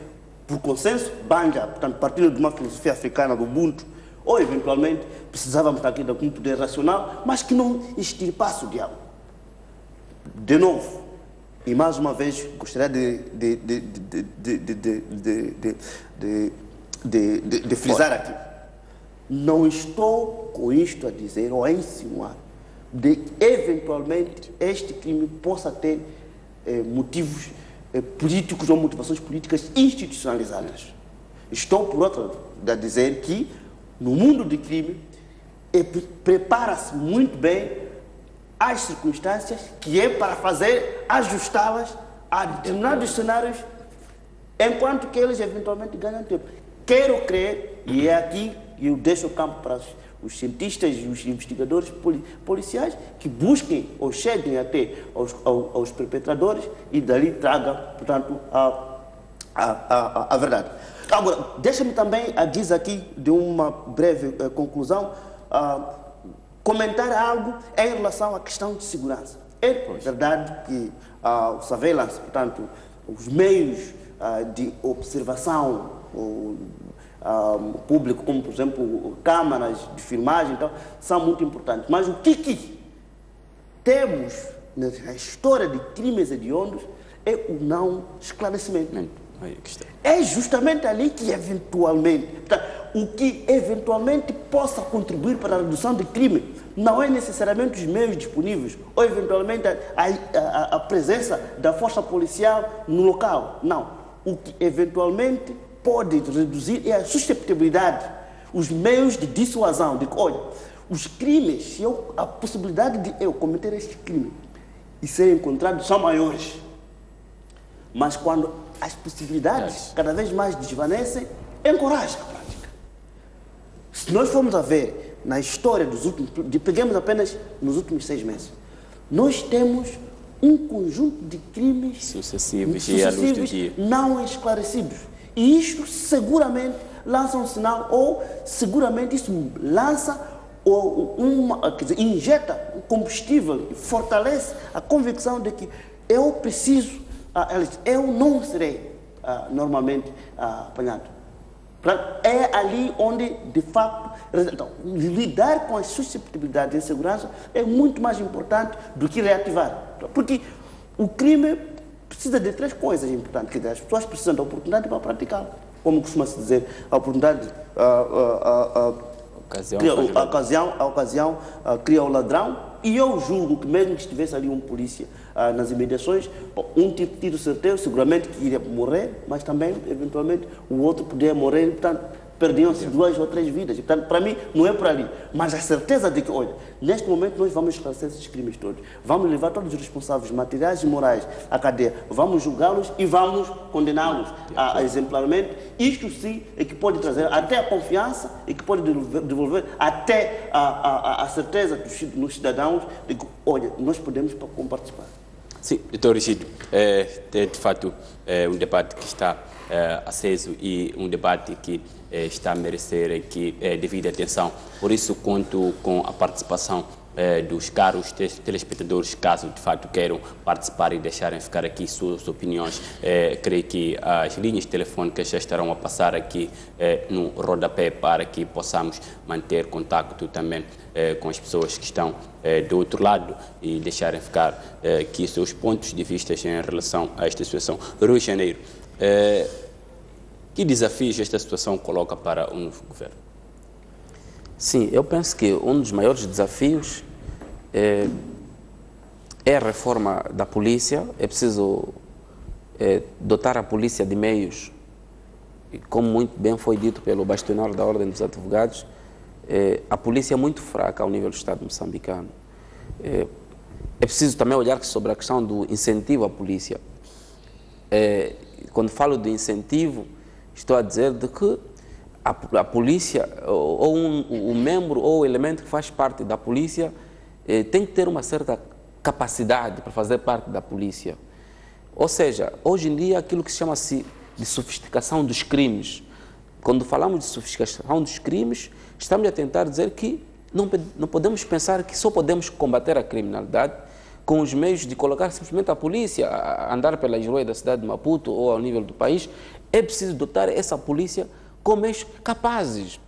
por consenso, Banja, portanto, partindo de uma filosofia africana do Ubuntu, ou, eventualmente, precisávamos estar aqui de algum poder racional, mas que não extirpasse o diálogo. De novo, e mais uma vez, gostaria de frisar aqui. Não estou com isto a dizer ou a insinuar de eventualmente este crime possa ter motivos políticos ou motivações políticas institucionalizadas. Estou, por outro lado, a dizer que no mundo de crime prepara-se muito bem as circunstâncias que é para fazer ajustá-las a determinados cenários enquanto que eles eventualmente ganham tempo. Quero crer, e é aqui e eu deixo o campo para os cientistas e os investigadores policiais que busquem ou cheguem até aos perpetradores e dali tragam, portanto, a verdade. Agora, deixa-me também, a guisa aqui de uma breve conclusão, comentar algo em relação à questão de segurança. É verdade que o surveillance, portanto, os meios de observação público, como por exemplo câmaras de filmagem, então, são muito importantes. Mas o que temos na história de crimes hediondos é o não esclarecimento. É justamente ali que eventualmente, portanto, o que eventualmente possa contribuir para a redução de crime não é necessariamente os meios disponíveis ou eventualmente a presença da força policial no local. Não. O que eventualmente pode reduzir é a susceptibilidade, os meios de dissuasão, de que, olha, os crimes, a possibilidade de eu cometer este crime e ser encontrado são maiores. Mas quando as possibilidades cada vez mais desvanecem, encoraja a prática. Se nós formos a ver na história dos últimos, peguemos apenas nos últimos 6 meses, nós temos um conjunto de crimes sucessivos e à luz do dia não esclarecidos. E isto seguramente lança um sinal, ou seguramente isso lança quer dizer, injeta um combustível e fortalece a convicção de que eu preciso, eu não serei normalmente apanhado. É ali onde, de facto, então, lidar com as susceptibilidades de insegurança é muito mais importante do que reativar. Porque o crime precisa de 3 coisas importantes. Quer dizer, as pessoas precisam da oportunidade para praticá-lo. Como costuma-se dizer, a oportunidade, a ocasião cria o ladrão. E eu julgo que mesmo que estivesse ali um polícia nas imediações, um tipo tiro certeiro, seguramente que iria morrer, mas também, eventualmente, o outro poderia morrer, portanto, perdiam-se 2 ou 3 vidas. Portanto, para mim, não é por ali. Mas a certeza de que, olha, neste momento nós vamos esclarecer esses crimes todos. Vamos levar todos os responsáveis materiais e morais à cadeia. Vamos julgá-los e vamos condená-los exemplarmente. Isto sim é que pode trazer até a confiança e que pode devolver até a certeza nos cidadãos de que, olha, nós podemos participar. Sim, doutor Rigido, de fato um debate que está aceso e um debate que está a merecer aqui devida atenção. Por isso, conto com a participação dos caros telespectadores, caso de fato queiram participar e deixarem ficar aqui suas opiniões. Creio que as linhas telefônicas já estarão a passar aqui no rodapé para que possamos manter contacto também com as pessoas que estão do outro lado e deixarem ficar aqui seus pontos de vista em relação a esta situação. Rui Janeiro, que desafios esta situação coloca para o novo governo? Sim, eu penso que um dos maiores desafios é a reforma da polícia. É preciso dotar a polícia de meios, e como muito bem foi dito pelo bastonário da Ordem dos Advogados, a polícia é muito fraca ao nível do Estado moçambicano. É preciso também olhar sobre a questão do incentivo à polícia. Quando falo de incentivo, estou a dizer de que a polícia, ou o membro ou o elemento que faz parte da polícia tem que ter uma certa capacidade para fazer parte da polícia. Ou seja, hoje em dia aquilo que se chama-se de sofisticação dos crimes. Quando falamos de sofisticação dos crimes, estamos a tentar dizer que não podemos pensar que só podemos combater a criminalidade com os meios de colocar simplesmente a polícia a andar pelas ruas da cidade de Maputo ou ao nível do país. É preciso dotar essa polícia com meios capazes.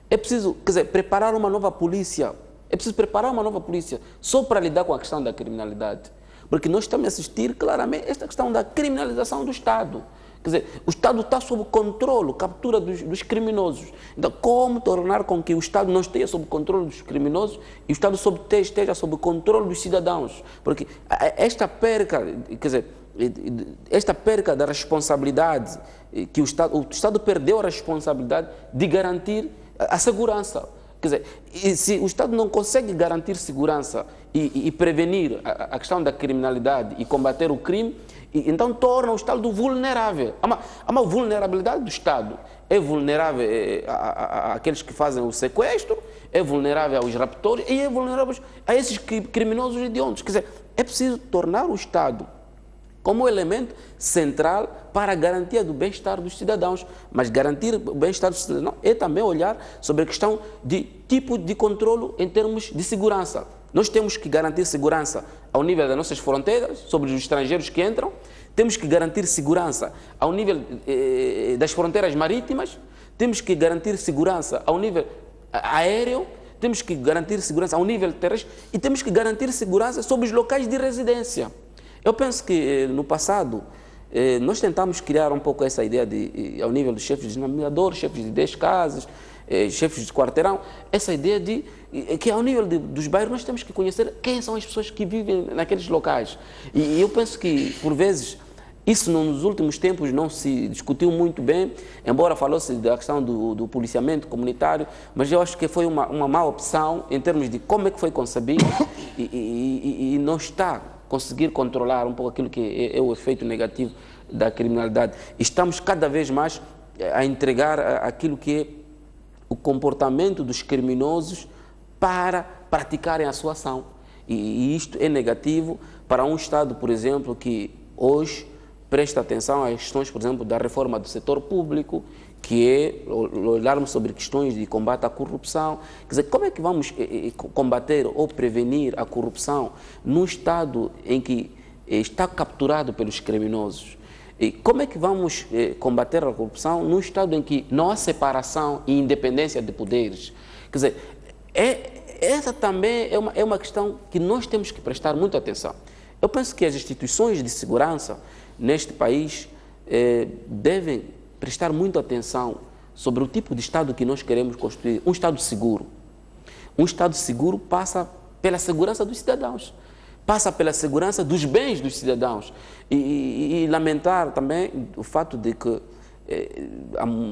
É preciso, quer dizer, preparar uma nova polícia. É preciso preparar uma nova polícia só para lidar com a questão da criminalidade. Porque nós estamos a assistir claramente a esta questão da criminalização do Estado. Quer dizer, o Estado está sob controle, captura dos criminosos. Então, como tornar com que o Estado não esteja sob controle dos criminosos e o Estado esteja sob controle dos cidadãos? Porque esta perca, quer dizer, esta perca da responsabilidade, que o Estado perdeu a responsabilidade de garantir a segurança. Quer dizer, e se o Estado não consegue garantir segurança e prevenir a questão da criminalidade e combater o crime, então torna o Estado vulnerável. Há uma vulnerabilidade do Estado. É vulnerável àqueles que fazem o sequestro, é vulnerável aos raptores e é vulnerável a esses criminosos hediondos. Quer dizer, é preciso tornar o Estado como elemento central para a garantia do bem-estar dos cidadãos. Mas garantir o bem-estar dos cidadãos é também olhar sobre a questão de tipo de controlo em termos de segurança. Nós temos que garantir segurança ao nível das nossas fronteiras, sobre os estrangeiros que entram, temos que garantir segurança ao nível das fronteiras marítimas, temos que garantir segurança ao nível aéreo, temos que garantir segurança ao nível terrestre e temos que garantir segurança sobre os locais de residência. Eu penso que no passado nós tentamos criar um pouco essa ideia ao nível dos chefes de denominadores, chefes de 10 casas, chefes de quarteirão, essa ideia de que ao nível dos bairros nós temos que conhecer quem são as pessoas que vivem naqueles locais. E eu penso que, por vezes, isso nos últimos tempos não se discutiu muito bem, embora falou-se da questão do policiamento comunitário, mas eu acho que foi uma má opção em termos de como é que foi concebido e não está a conseguir controlar um pouco aquilo que é o efeito negativo da criminalidade. Estamos cada vez mais a entregar aquilo que é o comportamento dos criminosos para praticarem a sua ação. E isto é negativo para um Estado, por exemplo, que hoje presta atenção às questões, por exemplo, da reforma do setor público, que é olharmos sobre questões de combate à corrupção. Quer dizer, como é que vamos combater ou prevenir a corrupção num Estado em que está capturado pelos criminosos? E como é que vamos combater a corrupção num Estado em que não há separação e independência de poderes? Quer dizer, essa também é uma questão que nós temos que prestar muita atenção. Eu penso que as instituições de segurança neste país devem prestar muita atenção sobre o tipo de Estado que nós queremos construir. Um Estado seguro. Um Estado seguro passa pela segurança dos cidadãos, passa pela segurança dos bens dos cidadãos. E lamentar também o fato de que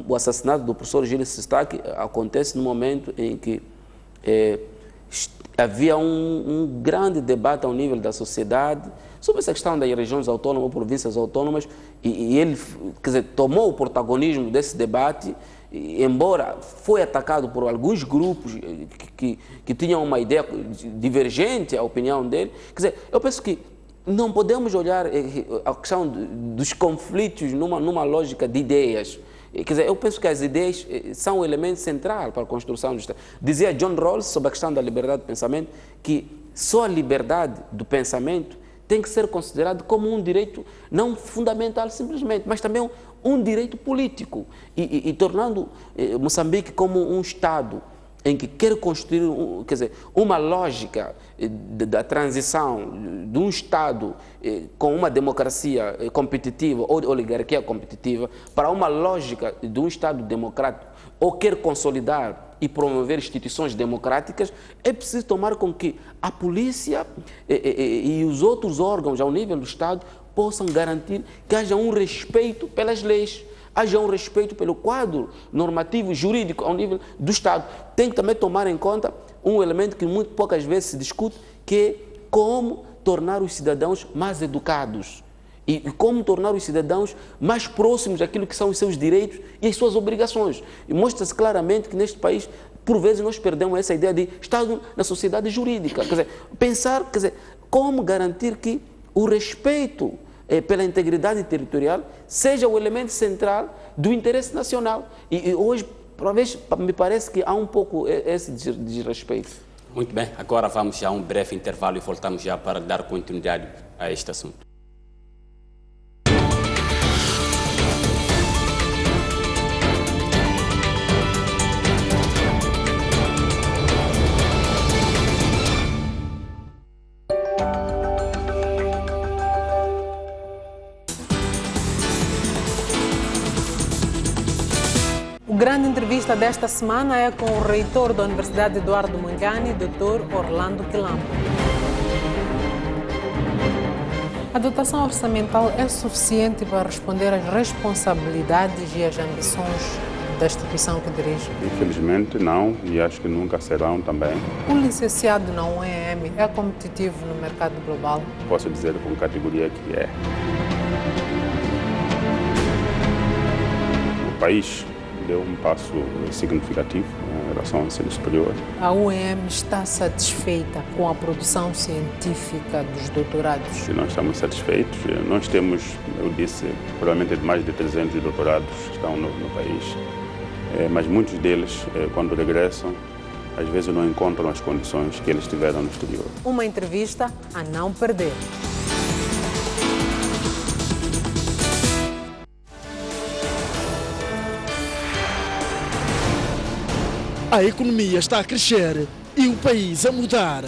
o assassinato do professor Gilles Sistak acontece no momento em que havia um grande debate ao nível da sociedade sobre essa questão das regiões autónomas ou províncias autónomas, e ele, quer dizer, tomou o protagonismo desse debate, embora foi atacado por alguns grupos que tinham uma ideia divergente à opinião dele. Quer dizer, eu penso que não podemos olhar a questão dos conflitos numa lógica de ideias. Quer dizer, eu penso que as ideias são um elemento central para a construção do Estado. Dizia John Rawls sobre a questão da liberdade de pensamento que só a liberdade do pensamento tem que ser considerado como um direito não fundamental simplesmente, mas também um direito político, e tornando Moçambique como um Estado em que quer construir, quer dizer, uma lógica da transição de um Estado com uma democracia competitiva ou oligarquia competitiva para uma lógica de um Estado democrático, ou quer consolidar e promover instituições democráticas, é preciso tomar com que a polícia e os outros órgãos ao nível do Estado possam garantir que haja um respeito pelas leis, haja um respeito pelo quadro normativo e jurídico ao nível do Estado. Tem que também tomar em conta um elemento que muito poucas vezes se discute, que é como tornar os cidadãos mais educados e como tornar os cidadãos mais próximos daquilo que são os seus direitos e as suas obrigações. E mostra-se claramente que neste país, por vezes, nós perdemos essa ideia de Estado na sociedade jurídica. Quer dizer, pensar, quer dizer, como garantir que o respeito pela integridade territorial seja o elemento central do interesse nacional. E hoje, talvez, me parece que há um pouco esse desrespeito. Muito bem, agora vamos a um breve intervalo e voltamos já para dar continuidade a este assunto. A grande entrevista desta semana é com o reitor da Universidade Eduardo Mondlane, Dr. Orlando Quilamba. A dotação orçamental é suficiente para responder às responsabilidades e às ambições da instituição que dirige? Infelizmente não, e acho que nunca serão também. Um licenciado na UEM é competitivo no mercado global? Posso dizer com categoria que é. O país deu um passo significativo em relação ao ensino superior. A UEM está satisfeita com a produção científica dos doutorados? E nós estamos satisfeitos. Nós temos, eu disse, provavelmente mais de 300 doutorados que estão no país, mas muitos deles, quando regressam, às vezes não encontram as condições que eles tiveram no exterior. Uma entrevista a não perder. A economia está a crescer e o país a mudar.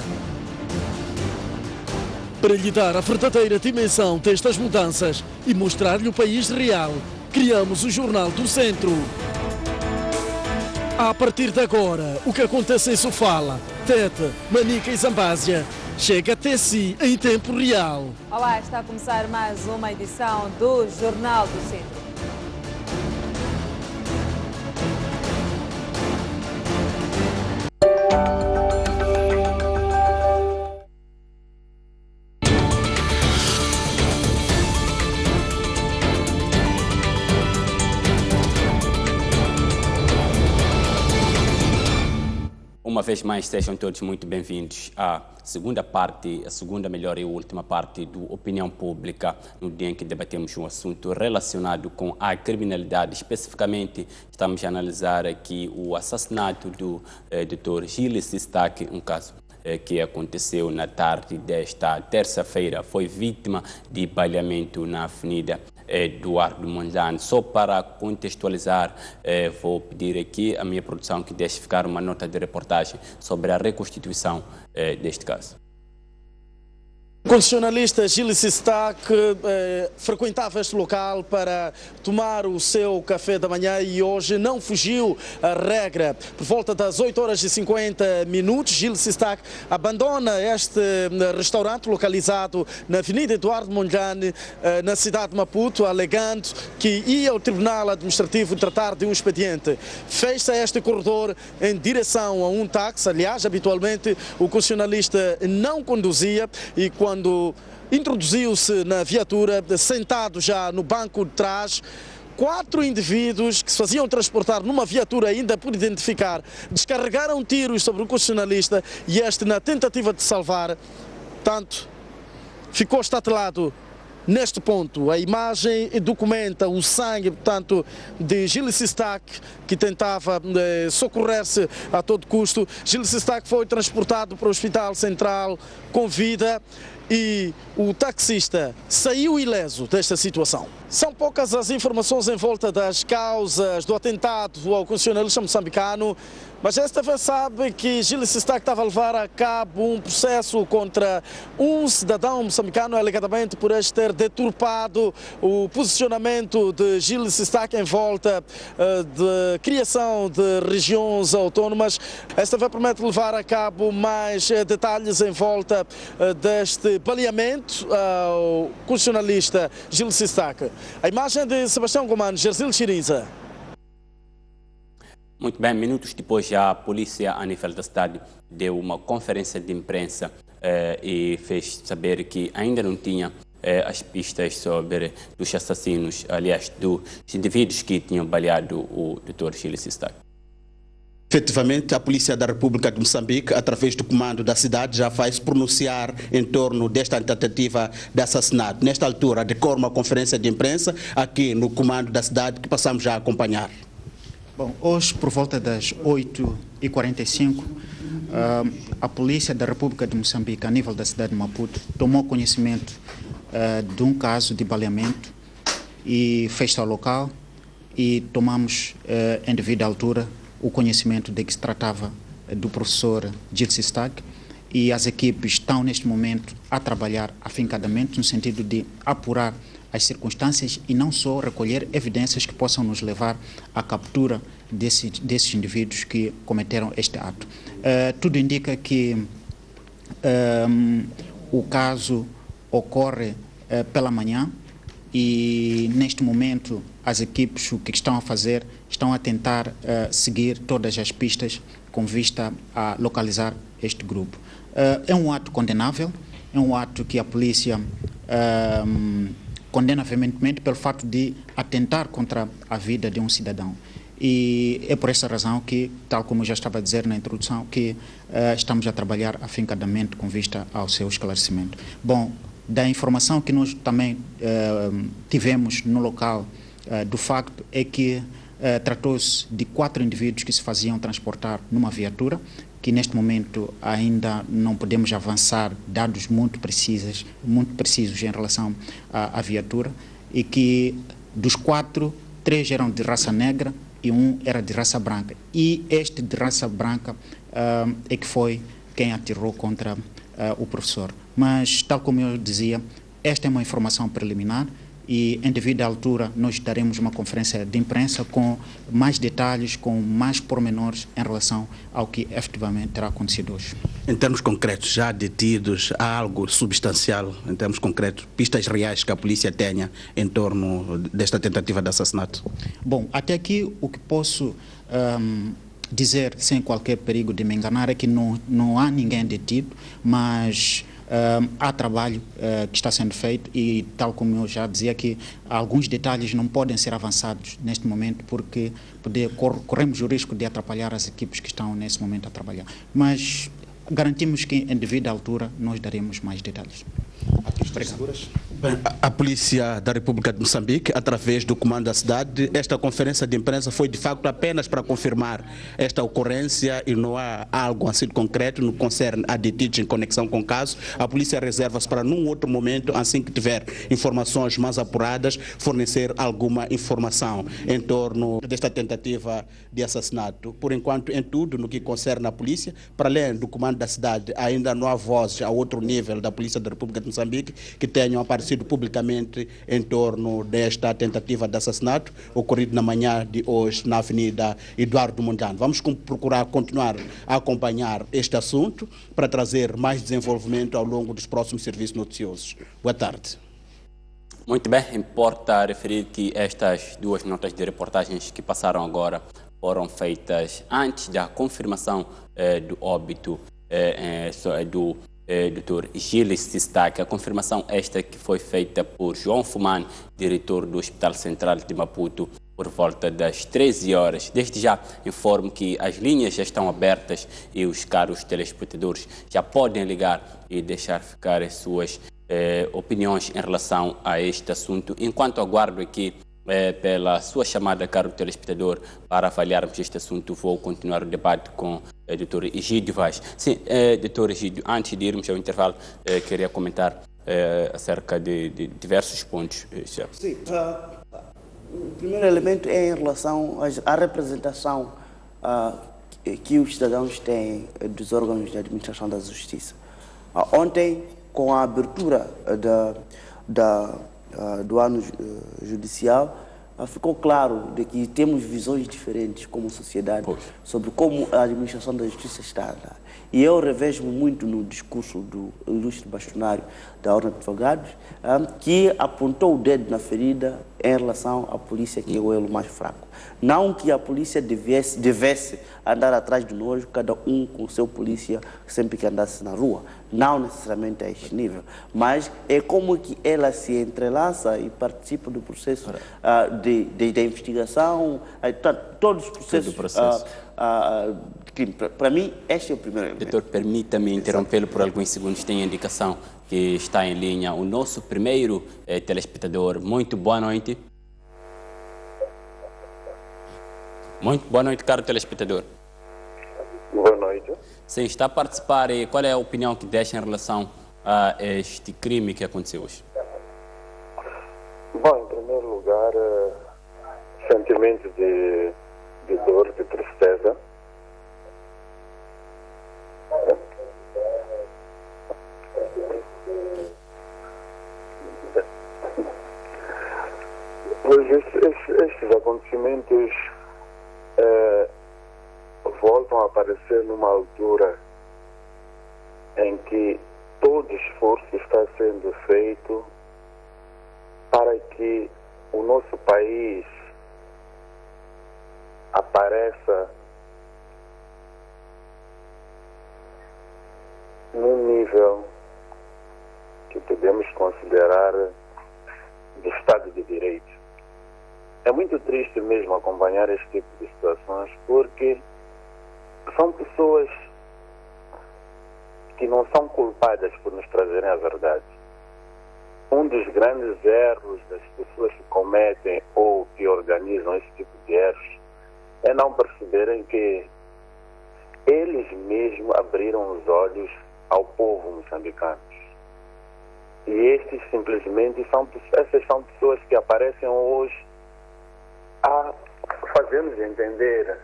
Para lhe dar a verdadeira dimensão destas mudanças e mostrar-lhe o país real, criamos o Jornal do Centro. A partir de agora, o que acontece em Sofala, Tete, Manica e Zambásia chega até si em tempo real. Olá, está a começar mais uma edição do Jornal do Centro. Uma vez mais, sejam todos muito bem-vindos à segunda parte, a segunda melhor e última parte do Opinião Pública, no dia em que debatemos um assunto relacionado com a criminalidade. Especificamente, estamos a analisar aqui o assassinato do Dr. Gilles Sistak, um caso que aconteceu na tarde desta terça-feira. Foi vítima de baleamento na Avenida Eduardo Mondlane. Só para contextualizar, vou pedir aqui à minha produção que deixe ficar uma nota de reportagem sobre a reconstituição deste caso. O constitucionalista Gilles Sistac frequentava este local para tomar o seu café da manhã e hoje não fugiu à regra. Por volta das 8h50, Gilles Sistac abandona este restaurante localizado na Avenida Eduardo Mondlane, na cidade de Maputo, alegando que ia ao Tribunal Administrativo tratar de um expediente. Fecha este corredor em direção a um táxi. Aliás, habitualmente o constitucionalista não conduzia e quando introduziu-se na viatura, sentado já no banco de trás, 4 indivíduos que se faziam transportar numa viatura ainda por identificar, descarregaram tiros sobre o constitucionalista e este, na tentativa de salvar, tanto ficou estatelado. Neste ponto, a imagem documenta o sangue, portanto, de Gilles Sistac, que tentava socorrer-se a todo custo. Gilles Sistac foi transportado para o Hospital Central com vida e o taxista saiu ileso desta situação. São poucas as informações em volta das causas do atentado ao constitucionalista moçambicano, mas esta vez sabe que Gilles Sistac estava a levar a cabo um processo contra um cidadão moçambicano, alegadamente por este ter deturpado o posicionamento de Gilles Sistac em volta de criação de regiões autónomas. Esta vez promete levar a cabo mais detalhes em volta deste baleamento ao constitucionalista Gilles Sistac. A imagem de Sebastião Gomano, Gersil Chirinza. Muito bem, minutos depois a polícia a nível da cidade deu uma conferência de imprensa e fez saber que ainda não tinha as pistas sobre os assassinos, aliás, dos indivíduos que tinham baleado o Dr. Gilles Sistac. Efetivamente, a Polícia da República de Moçambique, através do comando da cidade, já vai se pronunciar em torno desta tentativa de assassinato. Nesta altura, decorre uma conferência de imprensa aqui no comando da cidade que passamos já a acompanhar. Bom, hoje, por volta das 8h45, a Polícia da República de Moçambique, a nível da cidade de Maputo, tomou conhecimento de um caso de baleamento e fez-se ao local e tomamos, em devida altura, o conhecimento de que se tratava do professor Gilles Sistac e as equipes estão neste momento a trabalhar afincadamente no sentido de apurar as circunstâncias e não só recolher evidências que possam nos levar à captura desses indivíduos que cometeram este ato. Tudo indica que o caso ocorre pela manhã e neste momento as equipes o que estão a fazer, estão a tentar seguir todas as pistas com vista a localizar este grupo. É um ato condenável, é um ato que a polícia condena veementemente pelo fato de atentar contra a vida de um cidadão. E é por essa razão que, tal como eu já estava a dizer na introdução, que estamos a trabalhar afincadamente com vista ao seu esclarecimento. Bom, da informação que nós também tivemos no local, do facto é que tratou-se de 4 indivíduos que se faziam transportar numa viatura, que neste momento ainda não podemos avançar dados muito precisos em relação à viatura, e que dos 4, 3 eram de raça negra e 1 era de raça branca. E este de raça branca é que foi quem atirou contra o professor. Mas, tal como eu dizia, esta é uma informação preliminar e, em devida altura, nós daremos uma conferência de imprensa com mais detalhes, com mais pormenores em relação ao que efetivamente terá acontecido hoje. Em termos concretos, já detidos, há algo substancial, em termos concretos, pistas reais que a polícia tenha em torno desta tentativa de assassinato? Bom, até aqui o que posso dizer, sem qualquer perigo de me enganar, é que não há ninguém detido, mas há trabalho que está sendo feito e, tal como eu já dizia, que alguns detalhes não podem ser avançados neste momento porque corremos o risco de atrapalhar as equipes que estão nesse momento a trabalhar. Mas garantimos que, em devida altura, nós daremos mais detalhes. Há pistas seguras? A Polícia da República de Moçambique, através do Comando da Cidade, esta conferência de imprensa foi de facto apenas para confirmar esta ocorrência e não há algo assim concreto no que concerne a detidos em conexão com o caso. A Polícia reserva-se para num outro momento, assim que tiver informações mais apuradas, fornecer alguma informação em torno desta tentativa de assassinato. Por enquanto, em tudo no que concerne a Polícia, para além do Comando da Cidade, ainda não há vozes a outro nível da Polícia da República de Moçambique que tenham aparecido publicamente em torno desta tentativa de assassinato ocorrido na manhã de hoje na Avenida Eduardo Mondlane. Vamos procurar continuar a acompanhar este assunto para trazer mais desenvolvimento ao longo dos próximos serviços noticiosos. Boa tarde. Muito bem, importa referir que estas duas notas de reportagens que passaram agora foram feitas antes da confirmação do óbito do Dr. Gilles Sistak. A confirmação esta que foi feita por João Fumane, diretor do Hospital Central de Maputo, por volta das 13 horas. Desde já informo que as linhas já estão abertas e os caros telespectadores já podem ligar e deixar ficar as suas opiniões em relação a este assunto. Enquanto aguardo aqui pela sua chamada, caro telespectador, para avaliarmos este assunto, vou continuar o debate com o Dr. Egídio Vaz. Sim, Dr. Egídio, antes de irmos ao intervalo, queria comentar acerca de diversos pontos. Sim, o primeiro elemento é em relação à representação que os cidadãos têm dos órgãos de administração da justiça. Ontem, com a abertura do ano judicial, ficou claro de que temos visões diferentes como sociedade sobre como a administração da justiça está. E eu revejo-me muito no discurso do ilustre bastonário da Ordem de Advogados, que apontou o dedo na ferida em relação à polícia, que é o elo mais fraco. Não que a polícia devesse andar atrás de nós, cada um com o seu polícia, sempre que andasse na rua. Não necessariamente a este nível, mas é como que ela se entrelaça e participa do processo da investigação, todos os processos de crime. Para mim, este é o primeiro elemento. Doutor, permita-me interrompê-lo por alguns segundos. Tem a indicação que está em linha o nosso primeiro telespectador. Muito boa noite. Muito boa noite, caro telespectador. Boa noite. Sim, está a participar e qual é a opinião que deixa em relação a este crime que aconteceu hoje? Bom, em primeiro lugar, sentimento de dor, de tristeza. Pois estes acontecimentos voltam a aparecer numa altura em que todo esforço está sendo feito para que o nosso país apareça num nível que podemos considerar de Estado de Direito. É muito triste mesmo acompanhar este tipo de situações, porque são pessoas que não são culpadas por nos trazerem a verdade. Um dos grandes erros das pessoas que cometem ou que organizam esse tipo de erros é não perceberem que eles mesmos abriram os olhos ao povo moçambicano. E estes simplesmente essas são pessoas que aparecem hoje a fazer-nos entender.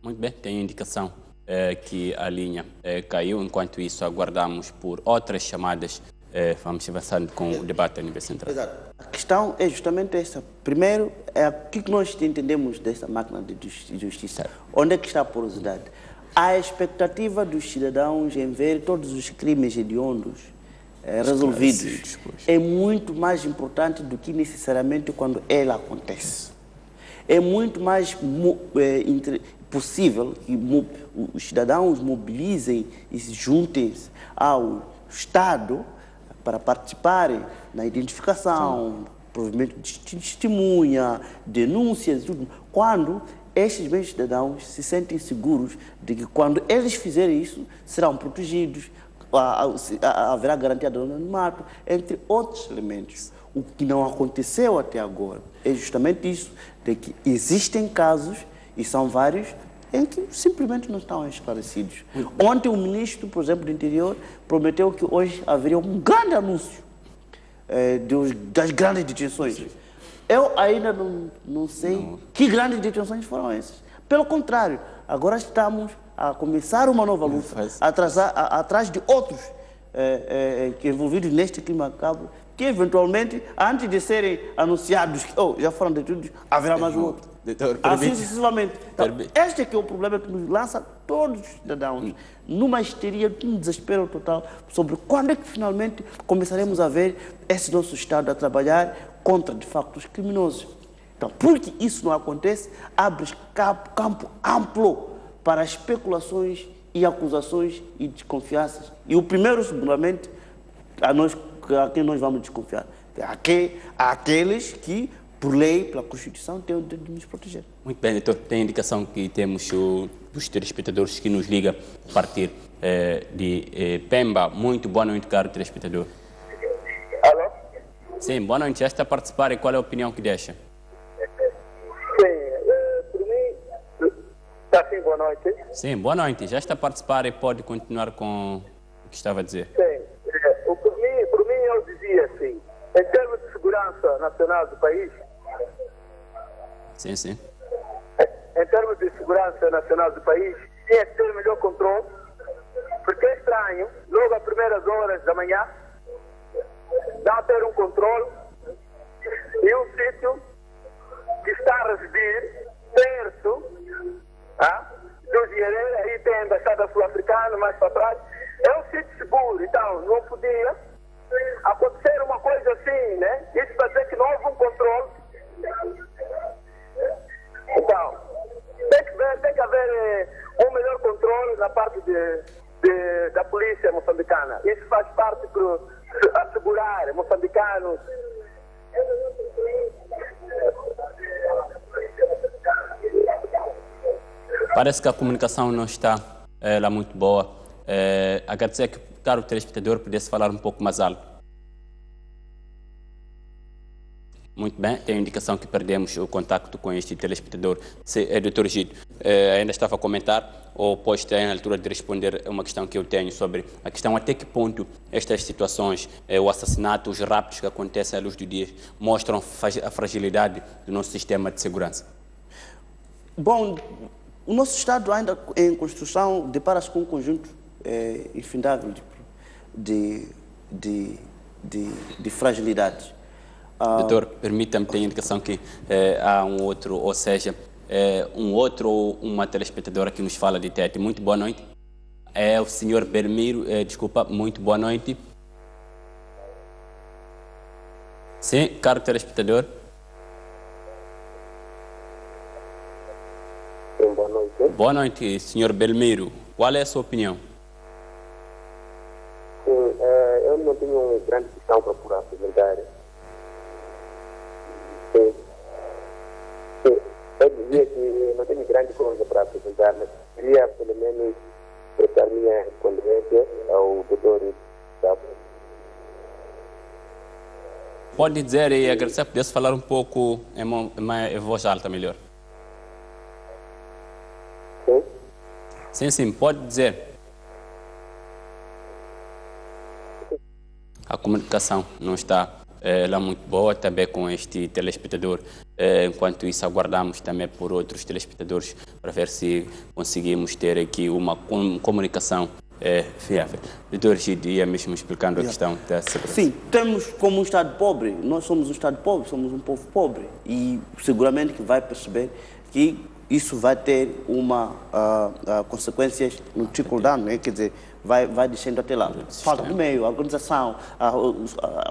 Muito bem, tem indicação que a linha caiu. Enquanto isso, aguardamos por outras chamadas. Vamos avançando com o debate a nível central. Exato. A questão é justamente essa. Primeiro, o que nós entendemos dessa máquina de justiça? Onde é que está a porosidade? A expectativa dos cidadãos em ver todos os crimes hediondos resolvidos é muito mais importante do que necessariamente quando ela acontece. É muito mais possível que os cidadãos mobilizem e se juntem ao Estado para participarem na identificação, provimento de testemunha, denúncias, tudo, quando estes mesmos cidadãos se sentem seguros de que quando eles fizerem isso, serão protegidos, haverá garantia do anonimato, entre outros elementos. O que não aconteceu até agora é justamente isso, de que existem casos, e são vários, em que simplesmente não estão esclarecidos. Ontem o ministro, por exemplo, do Interior, prometeu que hoje haveria um grande anúncio das grandes detenções. Eu ainda não sei que grandes detenções foram essas. Pelo contrário, agora estamos a começar uma nova luta, atrás de outros envolvidos neste crime macabro, que eventualmente, antes de serem anunciados que já foram detidos, haverá mais um outro. Assim sucessivamente. Então, este é que é o problema que nos lança todos os cidadãos numa histeria, num desespero total sobre quando é que finalmente começaremos a ver esse nosso Estado a trabalhar contra, de facto, os criminosos. Então, porque isso não acontece, abre campo amplo para especulações e acusações e desconfianças. E o primeiro, seguramente, a quem nós vamos desconfiar? Aqueles que, por lei, pela Constituição, têm o direito de nos proteger. Muito bem, doutor. Tem indicação que temos dos telespectadores que nos ligam a partir de Pemba. Muito boa noite, caro telespectador. Alô? Sim, boa noite. Já está a participar e qual é a opinião que deixa? Por mim, está sim, boa noite. Sim, boa noite. Já está a participar e pode continuar com o que estava a dizer. Sim, por mim eu dizia assim, em termos de segurança nacional do país, sim, sim. Em termos de segurança nacional do país, tinha que ter melhor controle, porque é estranho, logo às primeiras horas da manhã, não ter um controle e um sítio que está a residir perto do Zieré, aí tem a embaixada sul-africana, mais para trás, é um sítio seguro, então não podia acontecer uma coisa assim, né? Isso para dizer que não houve um controle. Então, tem que haver um melhor controle na parte da polícia moçambicana. Isso faz parte para assegurar moçambicanos. Parece que a comunicação não está lá muito boa. Agradecer que o caro telespectador pudesse falar um pouco mais alto. Muito bem, tem indicação que perdemos o contacto com este telespectador. Dr. Gide, ainda estava a comentar, ou pode estar na altura de responder a uma questão que eu tenho sobre a questão até que ponto estas situações, o assassinato, os raptos que acontecem à luz do dia, mostram a fragilidade do nosso sistema de segurança. Bom, o nosso Estado ainda em construção depara-se com um conjunto infindável de fragilidades. Doutor, permita-me ter a indicação que há um outro, ou seja, uma telespectadora que nos fala de Tete. Muito boa noite. É o senhor Belmiro, desculpa, muito boa noite. Sim, caro telespectador. Sim, boa noite. Boa noite, senhor Belmiro. Qual é a sua opinião? Sim, eu não tenho uma grande questão para apresentar. Eu dizia que não tenho grande coisa para apresentar, mas queria pelo menos prestar minha condolência ao doutor. Pode dizer e agradecer, pudesse falar um pouco em voz alta melhor. Sim? Sim, pode dizer. A comunicação não está lá muito boa também com este telespectador. Enquanto isso, aguardamos também por outros telespectadores para ver se conseguimos ter aqui uma comunicação fiável. Doutor Gide, ia mesmo explicando a questão da segurança. Sim, temos como um Estado pobre, nós somos um Estado pobre, somos um povo pobre e seguramente que vai perceber que isso vai ter consequências no trickle down, né? Quer dizer, vai descendo até lá. Falta do meio, a organização,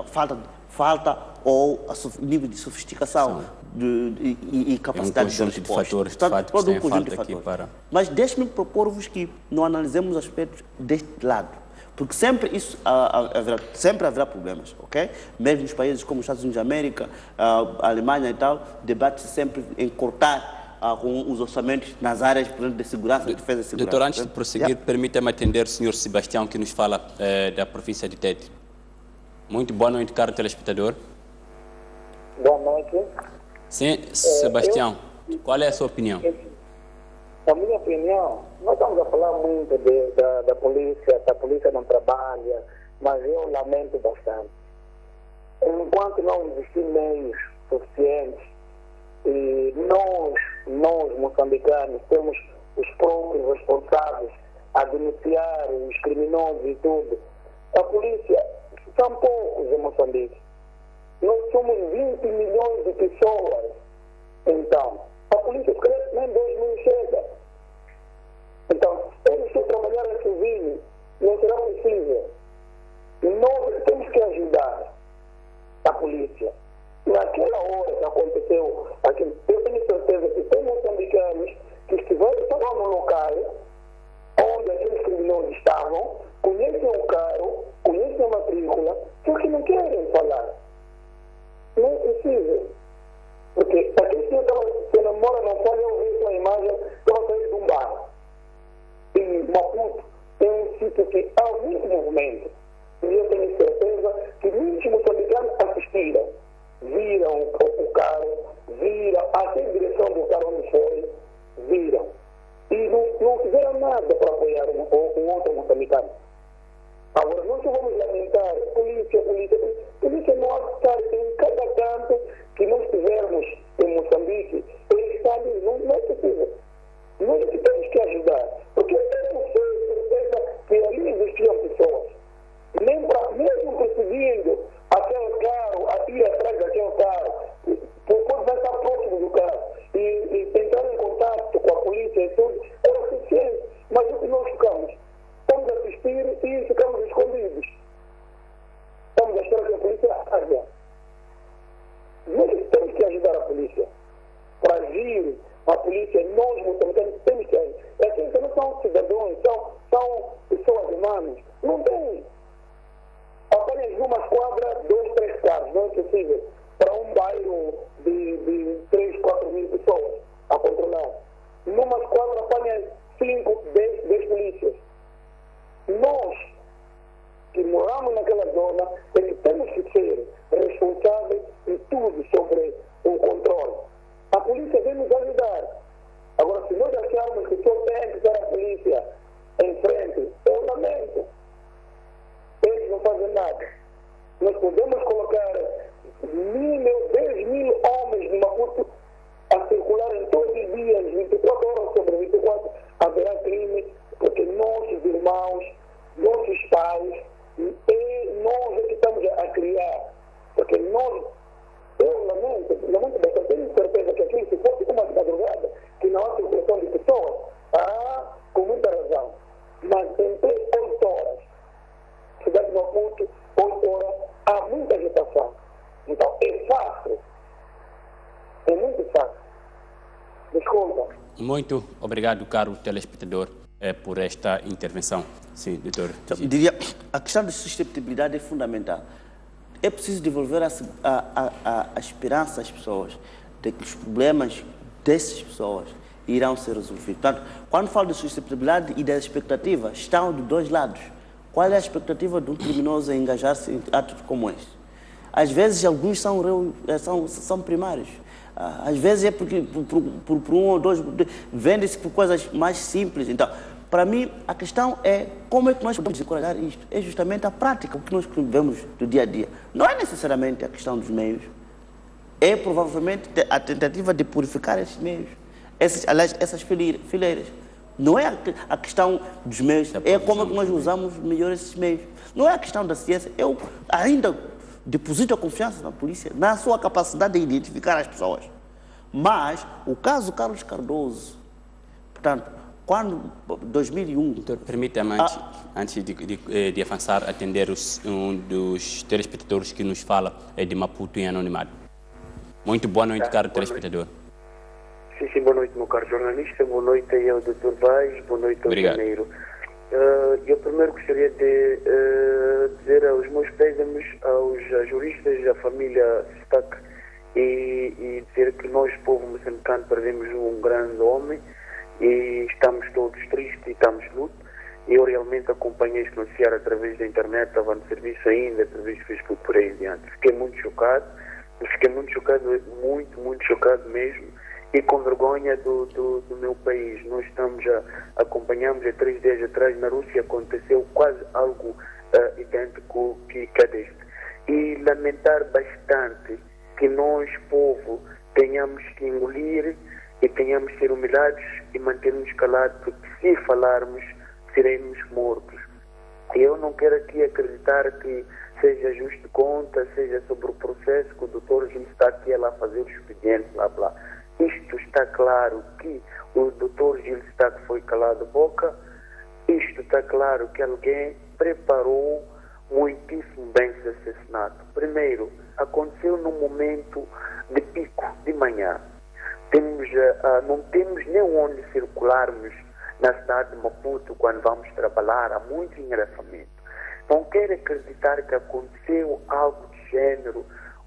falta ou nível de sofisticação e capacidade de resposta. De fatores, todo um conjunto de fatores. Mas deixe-me propor-vos que não analisemos aspectos deste lado, porque sempre haverá problemas, ok? Mesmo nos países como os Estados Unidos da América, a Alemanha e tal, debate-se sempre em cortar com os orçamentos nas áreas, por exemplo, de segurança, de defesa e segurança. Doutor, antes de prosseguir, permita-me atender o senhor Sebastião, que nos fala da província de Tete. Muito boa noite, caro telespectador. Boa noite. Sim, Sebastião, qual é a sua opinião? A minha opinião, nós estamos a falar muito da polícia, que a polícia não trabalha, mas eu lamento bastante. Enquanto não existir meios suficientes, e nós moçambicanos, temos os próprios responsáveis a denunciar os criminosos e tudo, a polícia são poucos em Moçambique. Nós somos 20 milhões de pessoas. Então, a polícia cresce nem 2 mil chega. Então, eles estão trabalhando a civil, não será possível. Nós temos que ajudar a polícia. Naquela hora que aconteceu aquilo, eu tenho certeza que tem moçambicanos que estavam no local onde aqueles criminosos estavam, conhecem o carro, conhecem a matrícula, só que não querem falar. Não é possível. Porque aquele senhor se namora na sala, eu vi sua imagem, estava saindo de um bar. E Maputo é um sítio que há muito movimento. E eu tenho certeza que muitos moçambicanos assistiram. Viram o carro, viram até a direção do carro onde foi, viram. E não fizeram nada para apoiar um outro moçambicano. Agora, nós só vamos lamentar, polícia não há de estar em cada canto que nós tivermos em Moçambique, ele está ali, não é possível. Nós temos que ajudar, porque eu tenho certeza que ali existiam pessoas, mesmo perseguindo aquele carro, a ir atrás daquele carro, pode estar próximo do carro e entrar em contato com a polícia e tudo, era suficiente, mas o que nós ficamos? Estamos a assistir e ficamos escondidos. Estamos a esperar que a polícia haja. Nós temos que ajudar a polícia. Para agir a polícia, nós moçambicanos temos que agir. Aqui não são cidadãos, são pessoas humanas. Não tem. Apenas numa esquadra, 2, 3 carros, não é possível. Para um bairro de 3, 4 mil pessoas a controlar. Numa esquadra apenas 5, 10 polícias. Nós, que moramos naquela zona, é que temos que ser responsáveis de tudo sobre o controle. A polícia vem nos ajudar. Agora, se nós acharmos que só tem que ter a polícia em frente, eu lamento. Eles não fazem nada. Nós podemos colocar 10 mil homens de Maputo a circular em todos os dias, 24 horas sobre 24, haverá crime, porque nossos irmãos, nossos pais, e nós é que estamos a criar. Porque eu lamento bastante, tenho certeza que aqui, se fosse uma madrugada, que não há circulação de pessoas, com muita razão. Mas entre 8 horas, cidade de Maputo, 8 horas, há muita agitação. Então, é fácil. É muito fácil. Desculpa. Muito obrigado, caro telespectador, por esta intervenção. Sim, doutor. Então, eu diria, a questão da susceptibilidade é fundamental. É preciso devolver a esperança às pessoas de que os problemas dessas pessoas irão ser resolvidos. Portanto, quando falo de susceptibilidade e da expectativa, estão de dois lados. Qual é a expectativa de um criminoso em engajar-se em atos como este? Às vezes, alguns são primários. Às vezes é porque por um ou dois, vende-se por coisas mais simples. Então, para mim, a questão é como é que nós podemos encorajar isto. É justamente a prática, o que nós vemos do dia a dia. Não é necessariamente a questão dos meios. É provavelmente a tentativa de purificar esses meios. Essas fileiras. Não é a questão dos meios, é como é que nós usamos melhor esses meios. Não é a questão da ciência. Eu ainda deposito a confiança na polícia, na sua capacidade de identificar as pessoas. Mas o caso Carlos Cardoso, portanto, quando 2001... Doutor, permita-me, antes de avançar, atender um dos telespectadores que nos fala de Maputo em anonimato. Muito boa noite, caro telespectador. Sim, boa noite, meu caro jornalista. Boa noite aí ao Dr. Vaz, boa noite ao Janeiro. Eu primeiro gostaria de dizer os meus pésames aos juristas da família Stack e dizer que nós, povo moçambicano, perdemos um grande homem e estamos todos tristes e estamos de luto. Eu realmente acompanhei este noticiário através da internet, estava no serviço ainda, através do Facebook, por aí adiante. Fiquei muito chocado, muito chocado mesmo, e com vergonha do meu país. Nós acompanhamos há 3 dias atrás na Rússia, aconteceu quase algo idêntico que é deste. E lamentar bastante que nós, povo, tenhamos que engolir e tenhamos que ser humilhados e mantermos calados, porque se falarmos, seremos mortos. Eu não quero aqui acreditar que seja ajuste de conta, seja sobre o processo que o doutor Gil está aqui a lá fazer o expediente, blá blá. Isto está claro que o doutor Gil está que foi calado a boca, isto está claro que alguém preparou muitíssimo bem esse assassinato. Primeiro, aconteceu num momento de pico, de manhã. Não temos nem onde circularmos na cidade de Maputo quando vamos trabalhar, há muito engarrafamento. Não quero acreditar que aconteceu algo de género.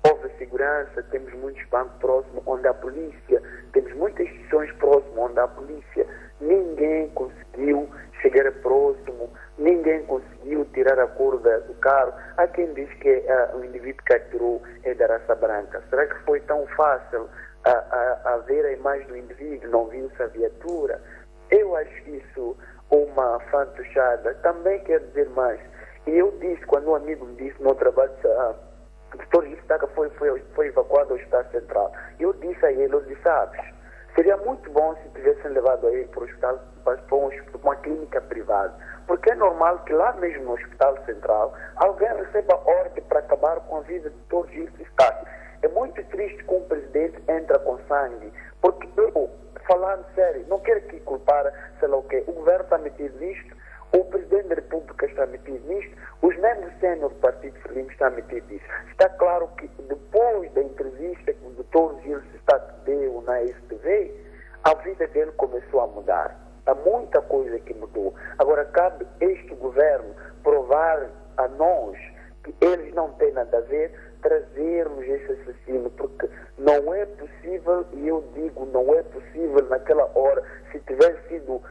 Houve segurança, temos muitos bancos próximos onde a polícia, temos muitas instituições próximas onde a polícia, ninguém conseguiu chegar próximo, ninguém conseguiu tirar a cor do carro. Há quem diz que o indivíduo que atirou é da raça branca. Será que foi tão fácil a ver a imagem do indivíduo, não viu-se a viatura? Eu acho isso uma fantochada. Também quero dizer mais. E eu disse, quando um amigo me disse no trabalho, o doutor Gistaca foi evacuado ao Hospital Central. Eu disse a ele, sabes, seria muito bom se tivessem levado a ele para o hospital, para uma clínica privada. Porque é normal que lá mesmo no Hospital Central, alguém receba ordem para acabar com a vida do doutor Gistaca. É muito triste que um presidente entra com sangue, porque eu, falando sério, não quero aqui culpar, sei lá o quê, o governo está metido nisto, o presidente da República está metido nisto, os membros sênior do Partido Frelimo estão metidos nisto. Está claro que depois da entrevista que o Dr. Gil Sistac deu na STV, a vida dele começou a mudar. Há muita coisa que mudou. Agora cabe este governo provar a nós que eles não têm nada a ver, trazermos esse assassino, porque não é possível, e eu digo, não é possível naquela hora, se tivesse sido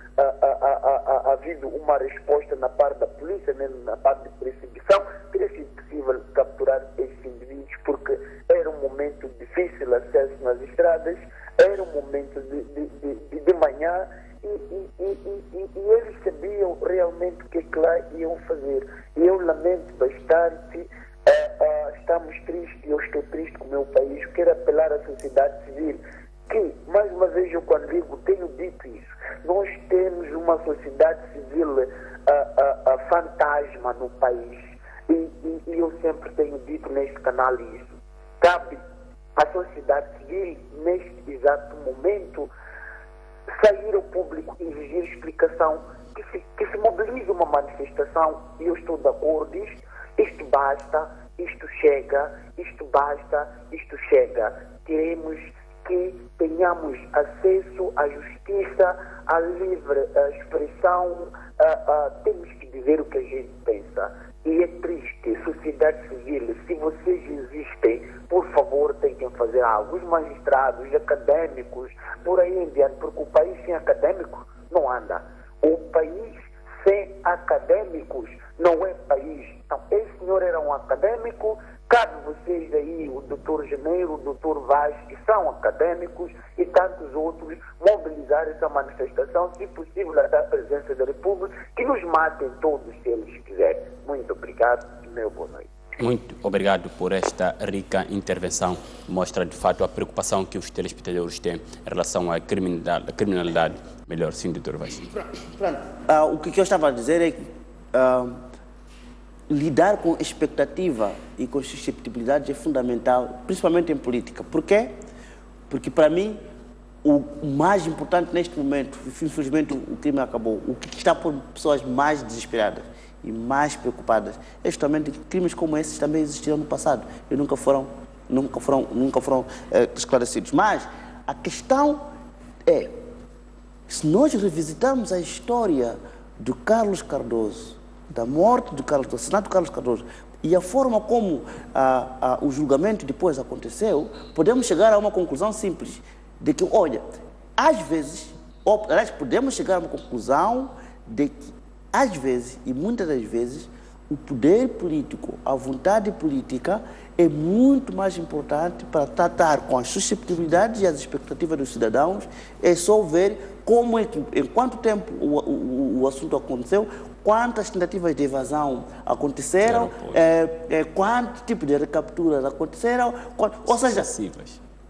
havido uma resposta na parte da polícia, mesmo na parte de perseguição, teria sido possível capturar esses indivíduos, porque era um momento difícil acesso nas estradas, era um momento de manhã, e eles sabiam realmente o que é que lá iam fazer. E eu lamento bastante. Estamos tristes, eu estou triste com o meu país. Quero apelar à sociedade civil que, mais uma vez, eu quando digo, tenho dito isso, nós temos uma sociedade civil fantasma no país, e eu sempre tenho dito neste canal isso. Cabe à sociedade civil, neste exato momento, sair ao público e exigir explicação, que se mobilize uma manifestação, e eu estou de acordo isto basta, isto chega, isto basta, isto chega. Queremos que tenhamos acesso à justiça, à livre expressão, temos que dizer o que a gente pensa. E é triste, sociedade civil, se vocês existem, por favor, tentem fazer algo. Os magistrados, os académicos, por aí em diante, porque o país sem académicos não anda. O país sem académicos não é país. Então, esse senhor era um académico, cabe vocês aí, o doutor Janeiro, o doutor Vaz, que são académicos, e tantos outros, mobilizar essa manifestação, se possível, até a presença da República, que nos matem todos se eles quiserem. Muito obrigado e meu boa noite. Muito obrigado por esta rica intervenção. Mostra, de fato, a preocupação que os telespectadores têm em relação à criminalidade. Melhor, sim, doutor Vaz. O que eu estava a dizer é que lidar com expectativa e com susceptibilidades é fundamental, principalmente em política. Por quê? Porque, para mim, o mais importante neste momento, infelizmente o crime acabou, o que está por pessoas mais desesperadas e mais preocupadas é justamente que crimes como esses também existiram no passado e nunca foram esclarecidos. Mas a questão é, se nós revisitarmos a história do Carlos Cardoso, da morte do Carlos, do assassinato do Carlos Cardoso, e a forma como o julgamento depois aconteceu, podemos chegar a uma conclusão simples, de que, olha, às vezes, aliás, podemos chegar a uma conclusão de que, às vezes, e muitas das vezes, o poder político, a vontade política é muito mais importante para tratar com as susceptibilidades e as expectativas dos cidadãos. É só ver como é que, em quanto tempo o assunto aconteceu, quantas tentativas de evasão aconteceram, quanto tipo de recapturas aconteceram, ou seja,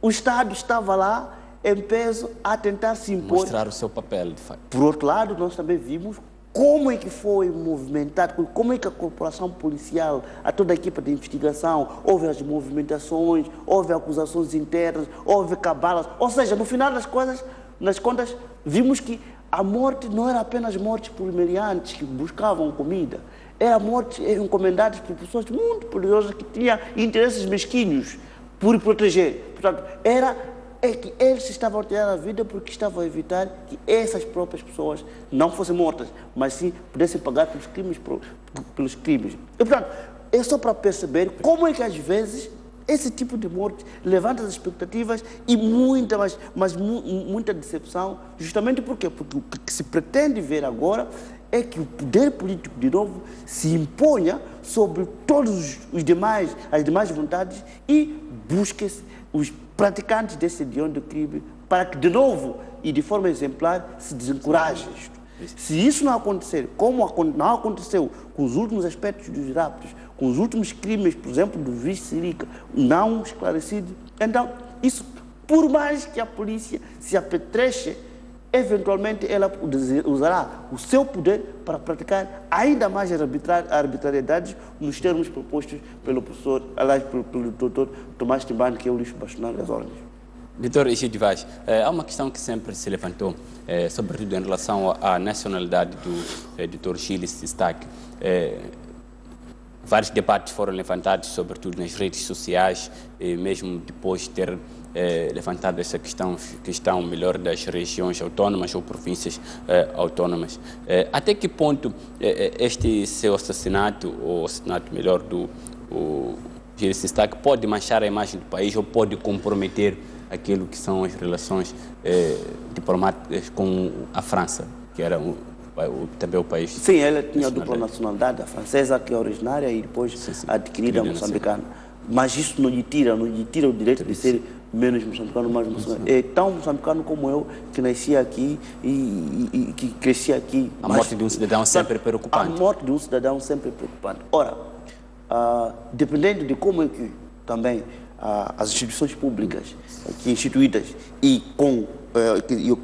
o Estado estava lá em peso a tentar se impor. Mostrar o seu papel, de fato. Por outro lado, nós também vimos como é que foi movimentado, como é que a corporação policial, a toda a equipa de investigação, houve as movimentações, houve acusações internas, houve cabalas, ou seja, no final nas contas, vimos que a morte não era apenas morte por meliantes que buscavam comida, era morte encomendadas por pessoas muito poderosas que tinham interesses mesquinhos por proteger. Portanto, é que eles estavam a tirar a vida porque estavam a evitar que essas próprias pessoas não fossem mortas, mas sim pudessem pagar pelos crimes. E, portanto, é só para perceber como é que, às vezes, esse tipo de morte levanta as expectativas e muita decepção, justamente porque o que se pretende ver agora é que o poder político, de novo, se imponha sobre todos as demais vontades e busque os praticantes desse hediondo crime para que, de novo e de forma exemplar, se desencoraje isto. Se isso não acontecer, como não aconteceu com os últimos aspectos dos raptos, com os últimos crimes, por exemplo, do juiz Sirica, não esclarecido, então, isso, por mais que a polícia se apetreche, eventualmente ela usará o seu poder para praticar ainda mais arbitrariedades nos termos propostos pelo professor, aliás, pelo doutor Tomás Timbane, que é o lixo bastonário das ordens. Doutor Egídio Vaz, há uma questão que sempre se levantou, sobretudo em relação à nacionalidade do doutor Gilles Sistac. Vários debates foram levantados, sobretudo nas redes sociais, mesmo depois de ter levantado essa questão melhor das regiões autónomas ou províncias autónomas. Até que ponto este seu assassinato, ou assassinato melhor do Gilles Sistac, pode manchar a imagem do país ou pode comprometer aquilo que são as relações diplomáticas com a França, que era também o país? Sim, ela tinha dupla nacionalidade, a francesa, que é originária, e depois adquirida moçambicana. Mas isso não lhe tira o direito de ser menos moçambicano, mais moçambicano. É tão moçambicano como eu, que nasci aqui e que cresci aqui. A morte de um cidadão sempre preocupante. A morte de um cidadão sempre preocupante. Ora, dependendo de como é que também as instituições públicas que instituídas e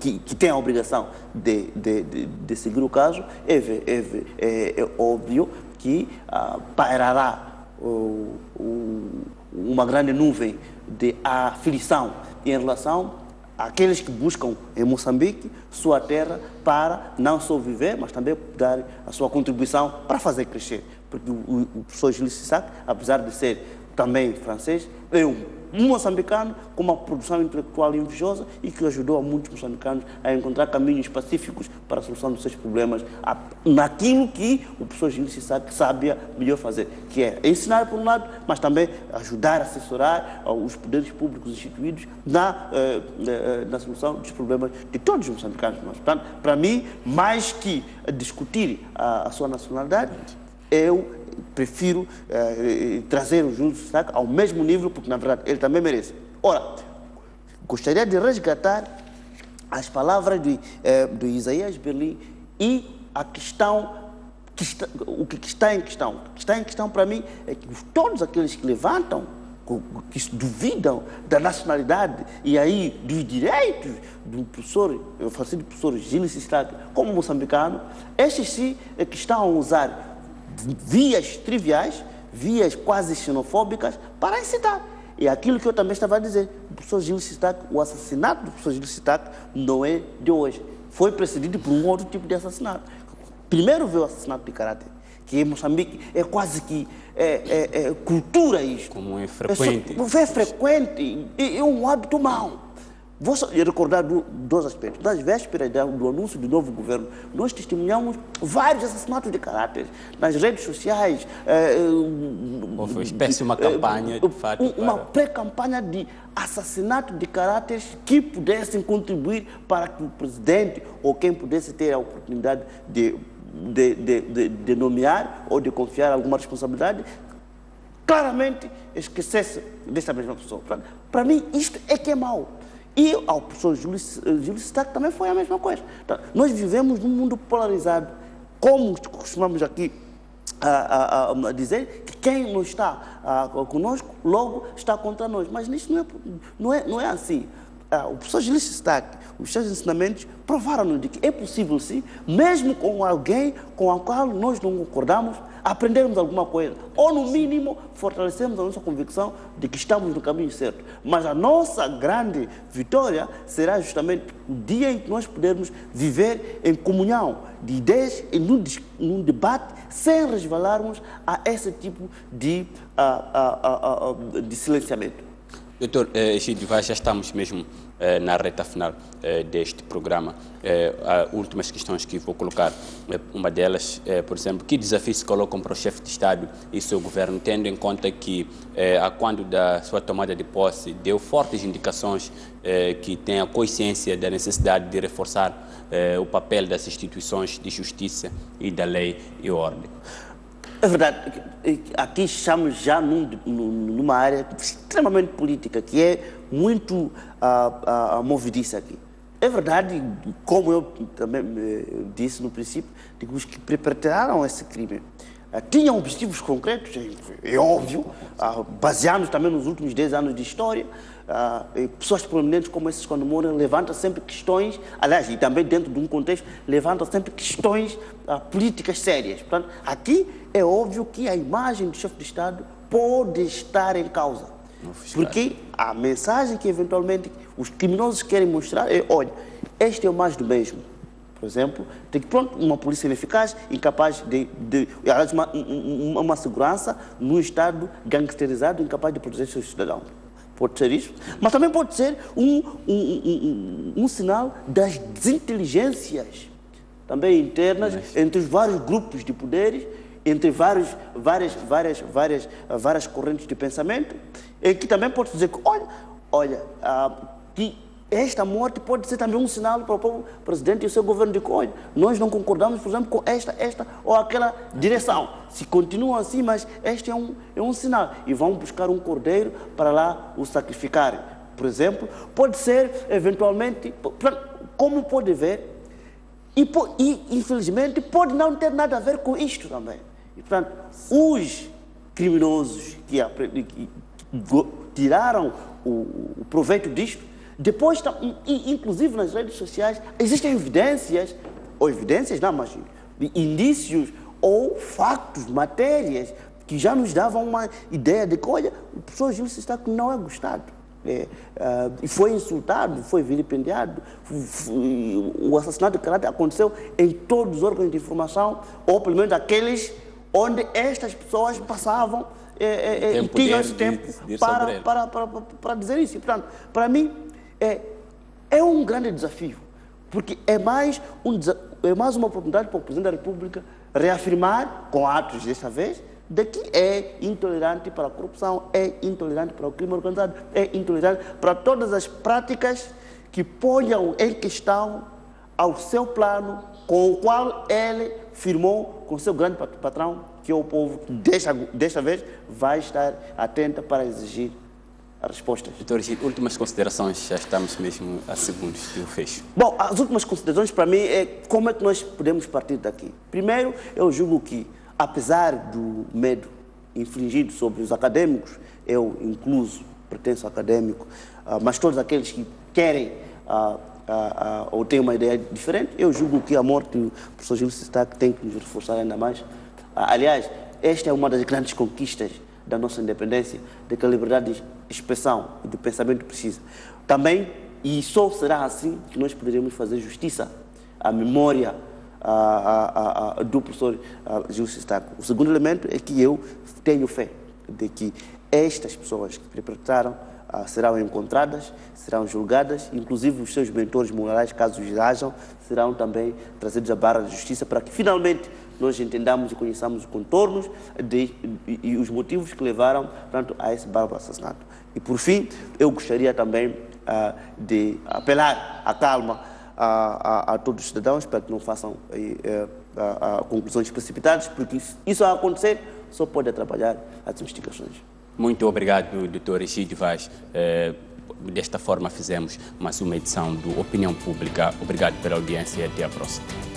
que têm a obrigação de seguir o caso, é óbvio que pairará uma grande nuvem de aflição em relação àqueles que buscam em Moçambique sua terra para não só viver, mas também dar a sua contribuição para fazer crescer. Porque o professor Gilles Sistac, apesar de ser também francês, é um moçambicano com uma produção intelectual invejosa e que ajudou a muitos moçambicanos a encontrar caminhos pacíficos para a solução dos seus problemas naquilo que o professor Gilles Sistac sabia melhor fazer, que é ensinar por um lado, mas também ajudar a assessorar os poderes públicos instituídos na solução dos problemas de todos os moçambicanos. Portanto, para mim, mais que discutir a sua nacionalidade, eu prefiro trazer o Gilles Sistac ao mesmo nível, porque, na verdade, ele também merece. Ora, gostaria de resgatar as palavras do Isaías Berlim e a questão, o que está em questão. O que está em questão, para mim, é que todos aqueles que levantam, que duvidam da nacionalidade e aí dos direitos do professor, eu falei do professor Gilles Sistac como moçambicano, estes sim é que estão a usar vias triviais, vias quase xenofóbicas para incitar. E aquilo que eu também estava a dizer, o professor Gilles Sistac, o assassinato do professor Gilles Sistac não é de hoje. Foi precedido por um outro tipo de assassinato. Primeiro veio o assassinato de caráter, que em Moçambique é quase que cultura isto. Como é frequente. É frequente, é um hábito mau. Vou só recordar dois aspectos. Nas vésperas do anúncio do novo governo, nós testemunhamos vários assassinatos de caráter nas redes sociais. Foi espécie uma campanha, de fato. Uma pré-campanha de assassinato de caráteres que pudessem contribuir para que o presidente ou quem pudesse ter a oportunidade de nomear ou de confiar alguma responsabilidade, claramente esquecesse dessa mesma pessoa. Para mim, isto é que é mau. E ao professor Júlio Stack também foi a mesma coisa. Então, nós vivemos num mundo polarizado, como costumamos aqui a dizer, que quem não está conosco, logo está contra nós. Mas isso não é assim. O professor Júlio Stack, os seus ensinamentos provaram-nos de que é possível, sim, mesmo com alguém com o qual nós não concordamos, aprendermos alguma coisa, ou no mínimo fortalecermos a nossa convicção de que estamos no caminho certo. Mas a nossa grande vitória será justamente o dia em que nós pudermos viver em comunhão de ideias, num debate, sem resvalarmos a esse tipo de silenciamento. Doutor Egídio Vaz, já estamos mesmo na reta final deste programa. Últimas questões que vou colocar, uma delas, por exemplo, que desafios se colocam para o chefe de Estado e seu governo, tendo em conta que, quando da sua tomada de posse, deu fortes indicações que tem a consciência da necessidade de reforçar o papel das instituições de justiça e da lei e ordem. É verdade, aqui estamos já numa área extremamente política, que é muito movediça aqui. É verdade, como eu também disse no princípio, de que os que perpetraram esse crime tinham objetivos concretos, é óbvio, baseados também nos últimos 10 anos de história. Pessoas prominentes como esses, quando moram, levantam sempre questões, aliás, e também dentro de um contexto, levantam sempre questões políticas sérias. Portanto, aqui é óbvio que a imagem do chefe de Estado pode estar em causa. Porque a mensagem que eventualmente os criminosos querem mostrar é, olha, este é o mais do mesmo. Por exemplo, tem que, uma polícia ineficaz, incapaz uma segurança num Estado gangsterizado, incapaz de proteger seus cidadãos. Pode ser isso, mas também pode ser um sinal das desinteligências também internas entre os vários grupos de poderes, entre várias correntes de pensamento, em que também pode dizer que, que esta morte pode ser também um sinal para o próprio presidente e o seu governo de que, olha, nós não concordamos, por exemplo, com esta ou aquela direção. Se continua assim, mas este é um sinal. E vão buscar um cordeiro para lá o sacrificarem. Por exemplo, pode ser, eventualmente, como pode ver, e infelizmente pode não ter nada a ver com isto também. E, portanto, os criminosos que tiraram o proveito disto, depois, inclusive nas redes sociais, existem evidências, mas indícios ou factos, matérias, que já nos davam uma ideia de que, olha, o professor Júlio Stack não é gostado. E foi insultado, foi vilipendiado. O assassinato de caráter aconteceu em todos os órgãos de informação, ou pelo menos aqueles onde estas pessoas passavam e tinham esse tempo para dizer isso. E, portanto, para mim, é um grande desafio, porque é mais uma oportunidade para o Presidente da República reafirmar, com atos desta vez, de que é intolerante para a corrupção, é intolerante para o crime organizado, é intolerante para todas as práticas que ponham em questão ao seu plano, com o qual ele firmou com seu grande patrão, que é o povo, que desta vez vai estar atenta para exigir as respostas. Doutor Egídio, últimas considerações, já estamos mesmo a segundos do fecho. Bom, as últimas considerações para mim é como é que nós podemos partir daqui. Primeiro, eu julgo que, apesar do medo infligido sobre os acadêmicos, eu incluso, pertenço ao acadêmico, mas todos aqueles que querem ou têm uma ideia diferente, eu julgo que a morte do professor Júlio Stack tem que nos reforçar ainda mais. Aliás, esta é uma das grandes conquistas da nossa independência, de que a liberdade de expressão e de pensamento precisa. Também, e só será assim que nós poderemos fazer justiça à memória do professor Júlio Stack. O segundo elemento é que eu tenho fé de que estas pessoas que perpetraram serão encontradas, serão julgadas, inclusive os seus mentores morais, caso os hajam, serão também trazidos à barra da justiça para que finalmente nós entendamos e conheçamos os contornos e os motivos que levaram, portanto, a esse bárbaro assassinato. E por fim, eu gostaria também de apelar à calma a todos os cidadãos para que não façam conclusões precipitadas, porque isso a acontecer só pode atrapalhar as investigações. Muito obrigado, Dr. Egídio Vaz. Desta forma fizemos mais uma edição do Opinião Pública. Obrigado pela audiência e até a próxima.